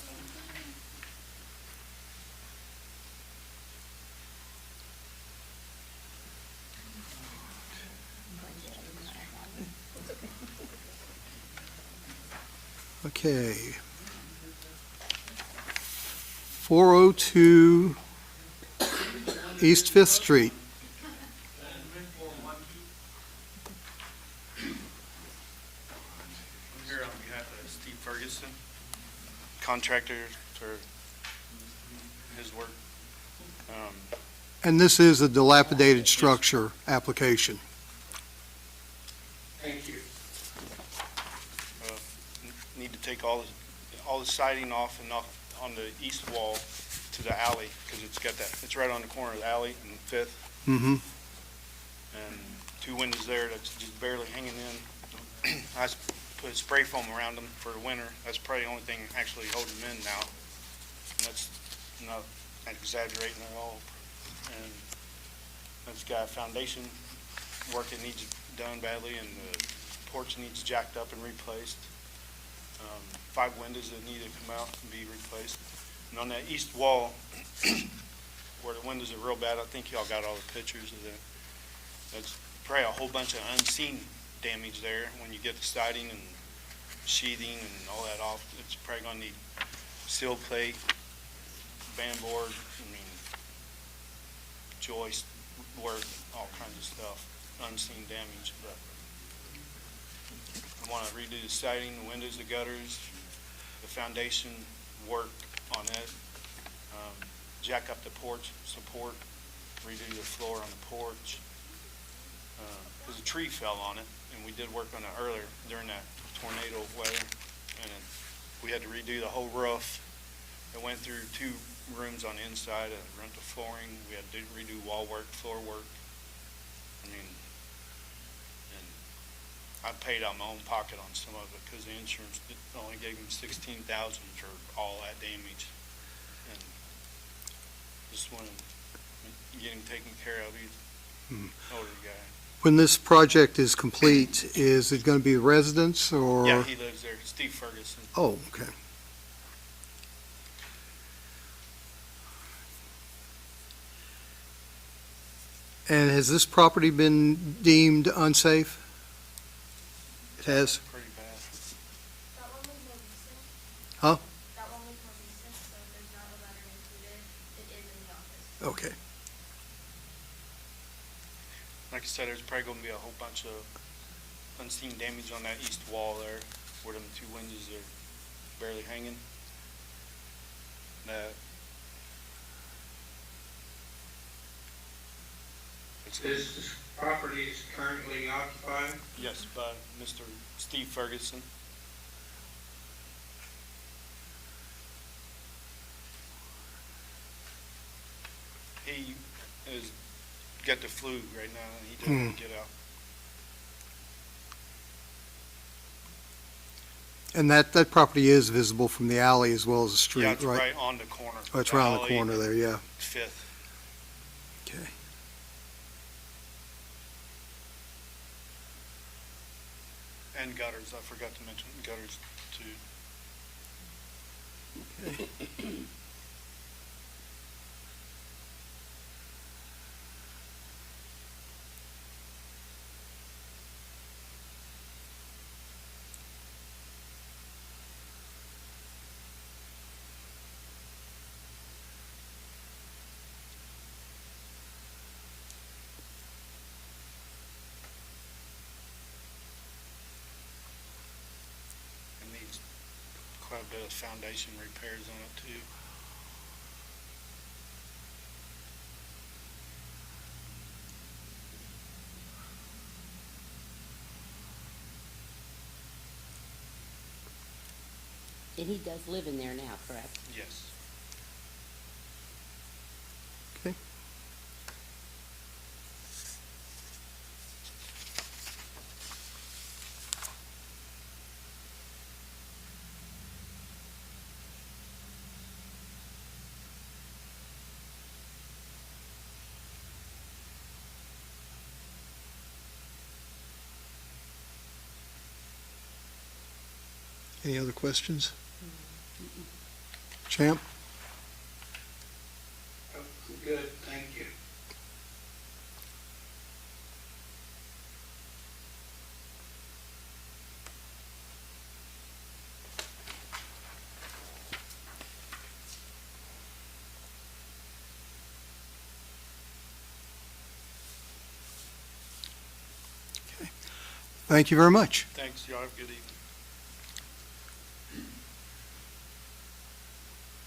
Okay. 402 East Fifth Street. I'm here on behalf of Steve Ferguson, contractor for his work. And this is a dilapidated structure application. Thank you. Need to take all the siding off and off on the east wall to the alley, because it's right on the corner of the alley and Fifth, Mm-hmm. and two windows there that's just barely hanging in. I put spray foam around them for the winter. That's probably the only thing actually holding them in now. And that's not exaggerating at all. And that's got foundation work that needs done badly, and the porch needs jacked up and replaced. 5 windows that need to come out and be replaced. And on that east wall, where the windows are real bad, I think y'all got all the pictures of that. That's probably a whole bunch of unseen damage there. When you get the siding and sheathing and all that off, it's probably gonna need seal plate, band board, joist work, all kinds of stuff, unseen damage. But I want to redo the siding, the windows, the gutters, the foundation work on it, jack up the porch support, redo the floor on the porch. Because a tree fell on it, and we did work on it earlier during that tornado weather, and we had to redo the whole roof. It went through 2 rooms on the inside, and rent the flooring. We had to redo wall work, floor work. And I paid out my own pocket on some of it because the insurance only gave me $16,000 for all that damage. And just want to get him taken care of. He's an older guy. When this project is complete, is it going to be residence or? Yeah, he lives there. Steve Ferguson. Oh, okay. And has this property been deemed unsafe? It has? Pretty bad. That one was more recent. Huh? That one was more recent, so there's not a letter included. It is in the office. Okay. Like I said, there's probably going to be a whole bunch of unseen damage on that east wall there, where them 2 windows are barely hanging. That This property is currently occupied? yes, by Mr. Steve Ferguson. He is got the flu right now, and he doesn't get out. And that property is visible from the alley as well as the street, Yeah, right? it's right on the corner. Oh, it's right on the alley corner and there, yeah. Fifth. Okay. And gutters, I forgot to mention gutters too. It needs quite a bit of foundation repairs on it too. And he does live in there now, correct? Yes. Okay. Any other questions? Champ? Good, thank you. Thank you very much. Thanks, y'all have a good evening.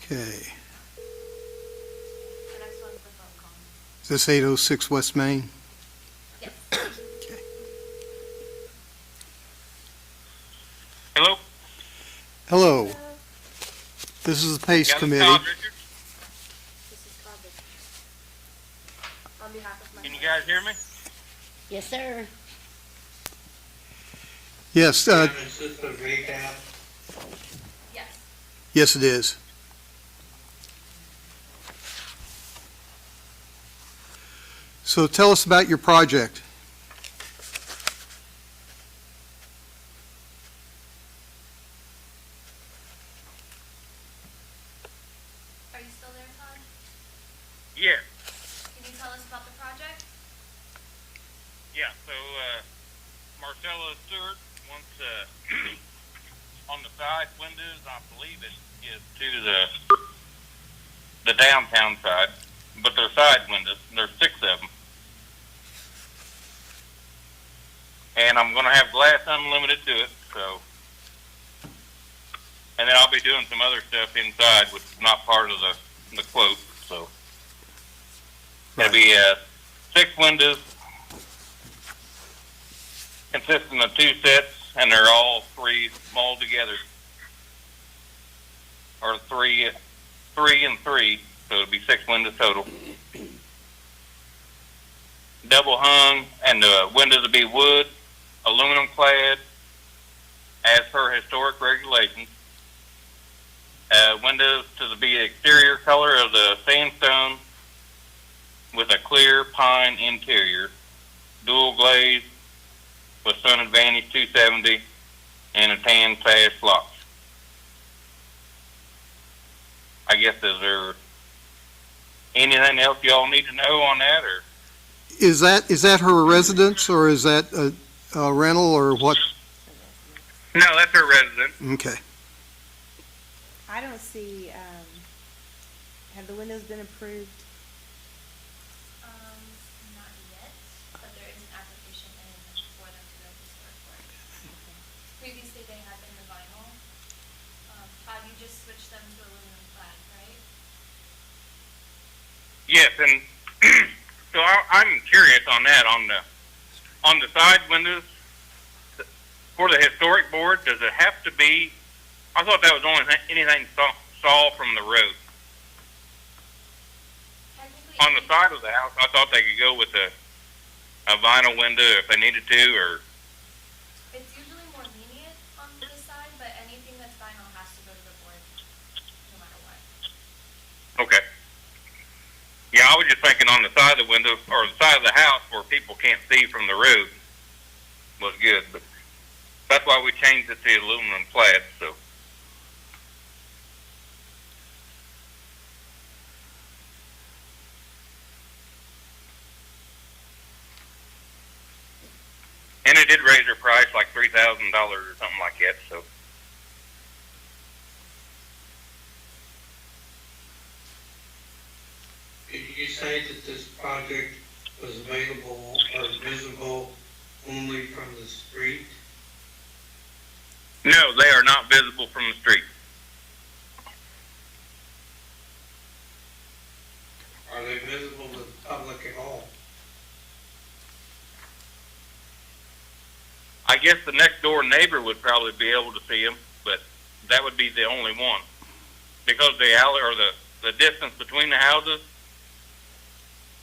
Okay. The next one's the phone call. Is this 806 West Main? Yes. Okay. Hello? Hello. This is the PACE Committee. This is Todd Richards. On behalf of my. Can you guys hear me? Yes, sir. Yes, Is this a recap? Yes. yes, it is. So tell us about your project. Are you still there, Todd? Yeah, Can you tell us about the project? yeah. So, Marcella Stewart wants, on the side windows, I believe it is to the downtown side, but they're side windows. There's 6 of them. And I'm going to have glass unlimited to it, so. And then I'll be doing some other stuff inside, which is not part of the quote, so. It'll be 6 windows consisting of 2 sets, and they're all 3 molded together. Or 3 and 3, so it'll be 6 windows total. Double hung, and the windows will be wood, aluminum clad, as per historic regulations. Windows to be the exterior color of the sandstone with a clear pine interior, dual glaze with Sun Advantage 270 and a tan sash locks. I guess, is there anything else y'all need to know on that, or? Is that her residence, or is that a rental, or what? No, that's her residence. Okay. I don't see, have the windows been approved? Not yet, but there is an application in for them to go to historic board. Previously, they had been the vinyl. Todd, you just switched them to aluminum clad, right? Yes, and so I'm curious on that. On the side windows for the historic board, does it have to be? I thought that was only anything saw from the road. On the side of the house, I thought they could go with a vinyl window if they needed to, or. It's usually more lenient on this side, but anything that's vinyl has to go to the board, no matter what. Okay. Yeah, I was just thinking on the side of the window, or the side of the house where people can't see from the road was good, but that's why we changed it to aluminum clad, so. And it did raise their price like $3,000 or something like that, so. Did you say that this project was available or visible only from the street? No, they are not visible from the street. Are they visible to the public at all? I guess the next door neighbor would probably be able to see them, but that would be the only one. Because the alley, or the distance between the houses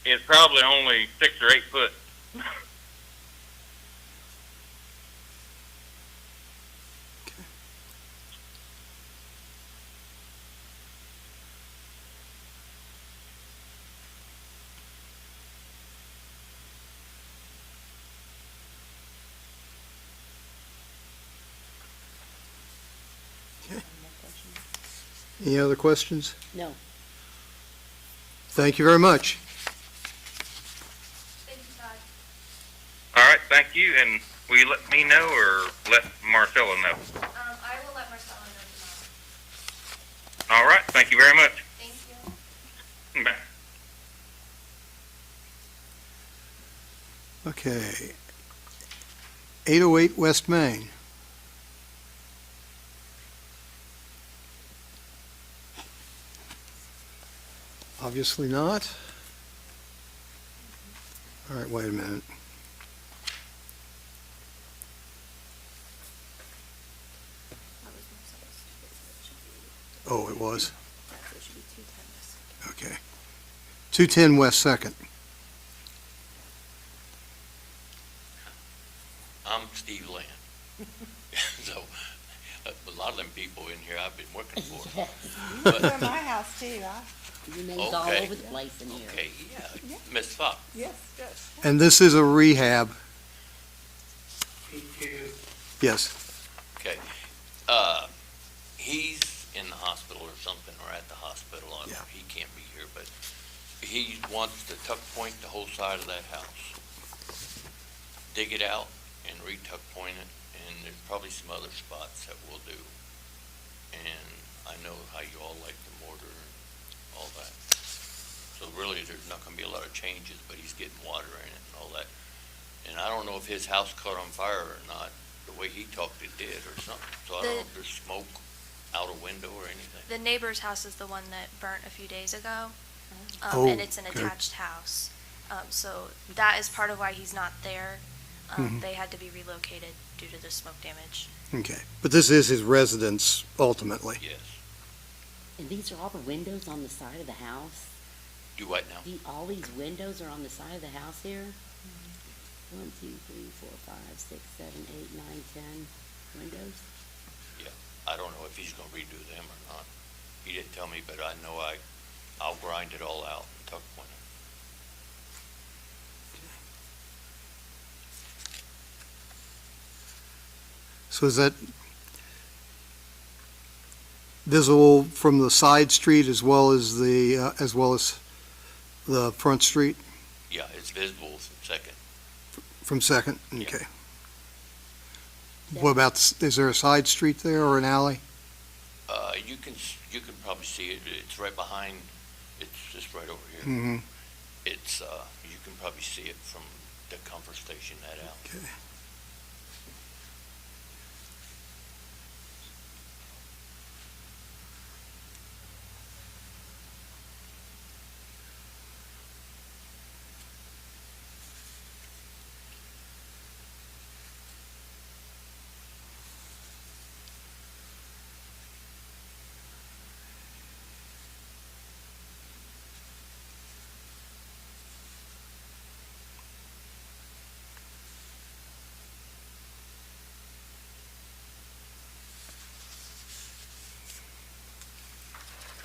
is probably only 6 or 8 foot. Any other questions? No. Thank you very much. Thank you, Todd. All right, thank you, and will you let me know or let Marcella know? I will let Marcella know tomorrow. All right, thank you very much. Thank you. Bye. Okay. 808 West Main. Obviously not. All right, wait a minute. Oh, it was? Okay. 210 West Second. I'm Steve Land. So, a lot of them people in here I've been working for. They're at my house too. Your name's all Okay. over the place in here. Okay, yeah, Ms. Fox. Yes, yes. And this is a rehab. Yes. Okay. He's in the hospital or something, or at the hospital. He can't be here, but he wants to tuck point the whole side of that house. Dig it out and re-tuck point it, and there's probably some other spots that we'll do. And I know how you all like the mortar and all that. So really, there's not gonna be a lot of changes, but he's getting water in it and all that. And I don't know if his house caught on fire or not, the way he talked it did or something. So I don't know if there's smoke out a window or anything. The neighbor's house is the one that burnt a few days ago. Oh, And it's an okay. attached house. So that is part of why he's not there. Mhm. They had to be relocated due to the smoke damage. Okay. But this is his residence ultimately. Yes. And these are all the windows on the side of the house? Do what now? All these windows are on the side of the house here? 1, 2, 3, 4, 5, 6, 7, 8, 9, 10 windows? Yeah, I don't know if he's gonna redo them or not. He didn't tell me, but I know I'll grind it all out and tuck point it. So is that visible from the side street as well as the front street Yeah, it's visible from Second. from Second? Okay. What about, is there a side street there or an alley? You can probably see it, it's right behind, it's just right over here. Mhm. It's, you can probably see it from the comfort station, that out. Okay.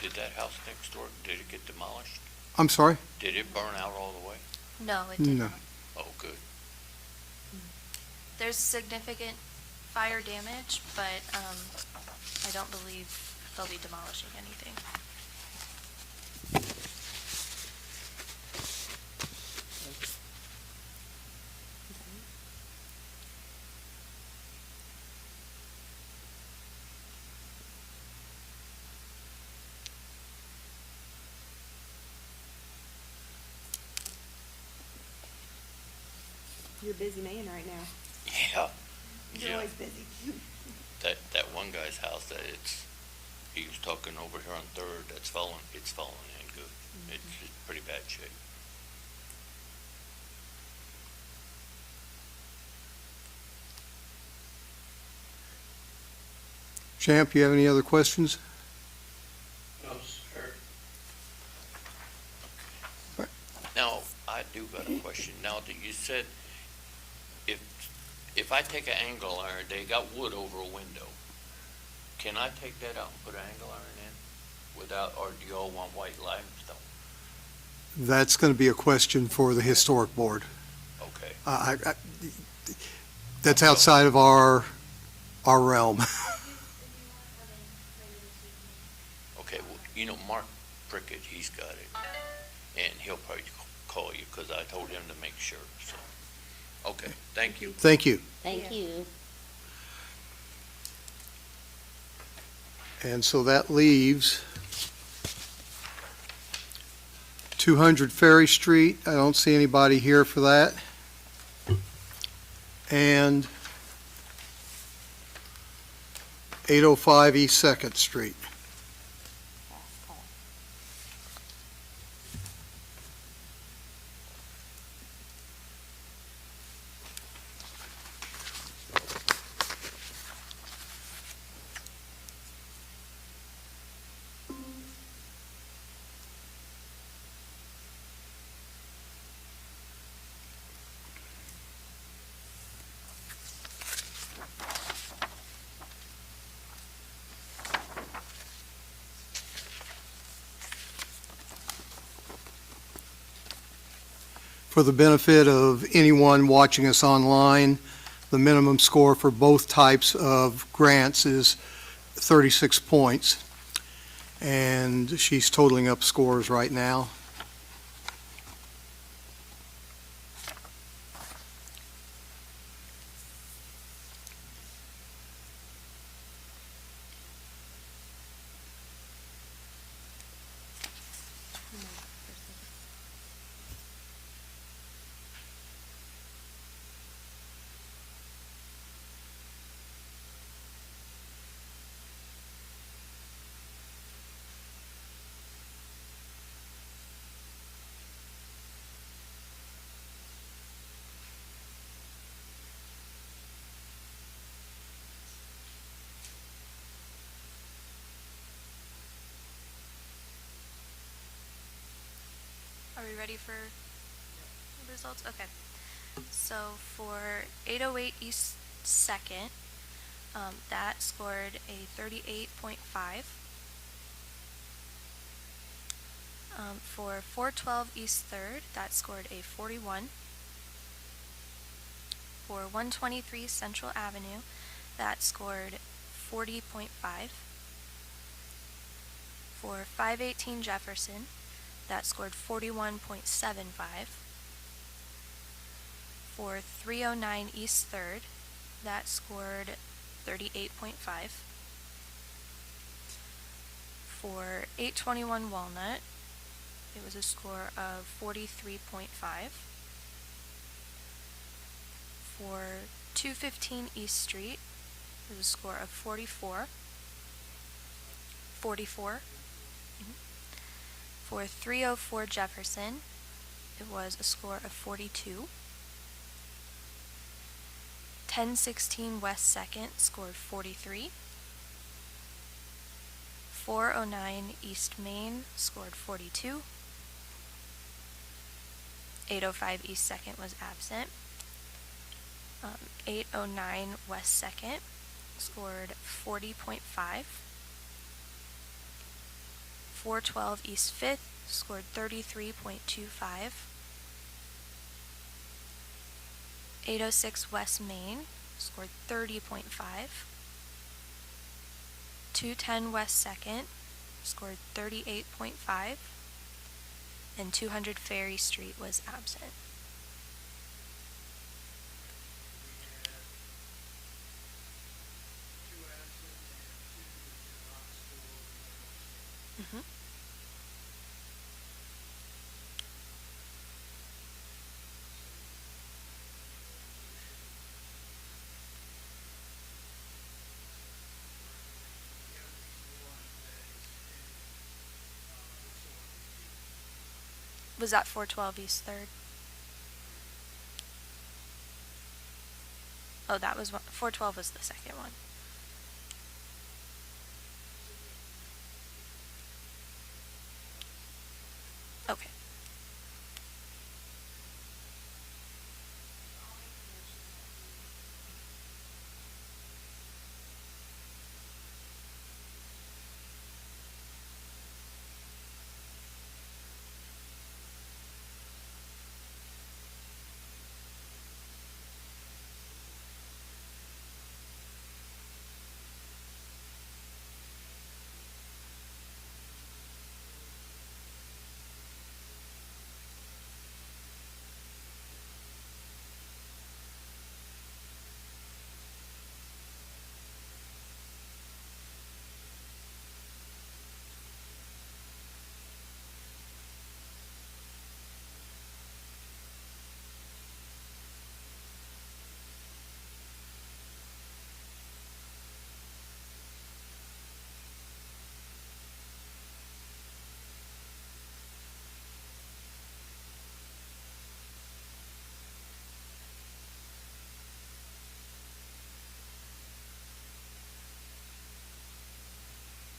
Did that house next door, did it get demolished? I'm sorry? Did it burn out all the way? No, it did No. not. Oh, good. There's significant fire damage, but I don't believe they'll be demolishing anything. You're a busy man right now. Yeah. You're Yeah. always busy. That one guy's house, he was talking over here on Third, it's falling in good. It's pretty bad shape. Champ, you have any other questions? No, sir. Now, I do got a question. Now, that you said if I take an angle iron, they got wood over a window, can I take that out and put an angle iron in without, or do you all want white limestone? That's going to be a question for the historic board. Okay. That's outside of our realm. You know, Mark Prickett, he's got it, and he'll probably call you, because I told him to make sure, so. Okay, thank you. Thank you. Thank you. And so that leaves 200 Ferry Street. I don't see anybody here for that. And 805 East Second Street. For the benefit of anyone watching us online, the minimum score for both types of grants is 36 points. And she's totaling up scores right now. Are we ready for the results? Okay. So for 808 East Second, that scored a 38.5. For 412 East Third, that scored a 41. For 123 Central Avenue, that scored 40.5. For 518 Jefferson, that scored 41.75. For 309 East Third, that scored 38.5. For 821 Walnut, it was a score of 43.5. For 215 East Street, it was a score of 44. For 304 Jefferson, it was a score of 42. 1016 West 2nd scored 43. 409 East Main scored 42. 805 East 2nd was absent. 809 West 2nd scored 40.5. 412 East 5th scored 33.25. 806 West Main scored 30.5. 210 West 2nd scored 38.5. And 200 Ferry Street was absent. Mm-hmm. Was that 412 East 3rd? Oh, that was 412 was the second one.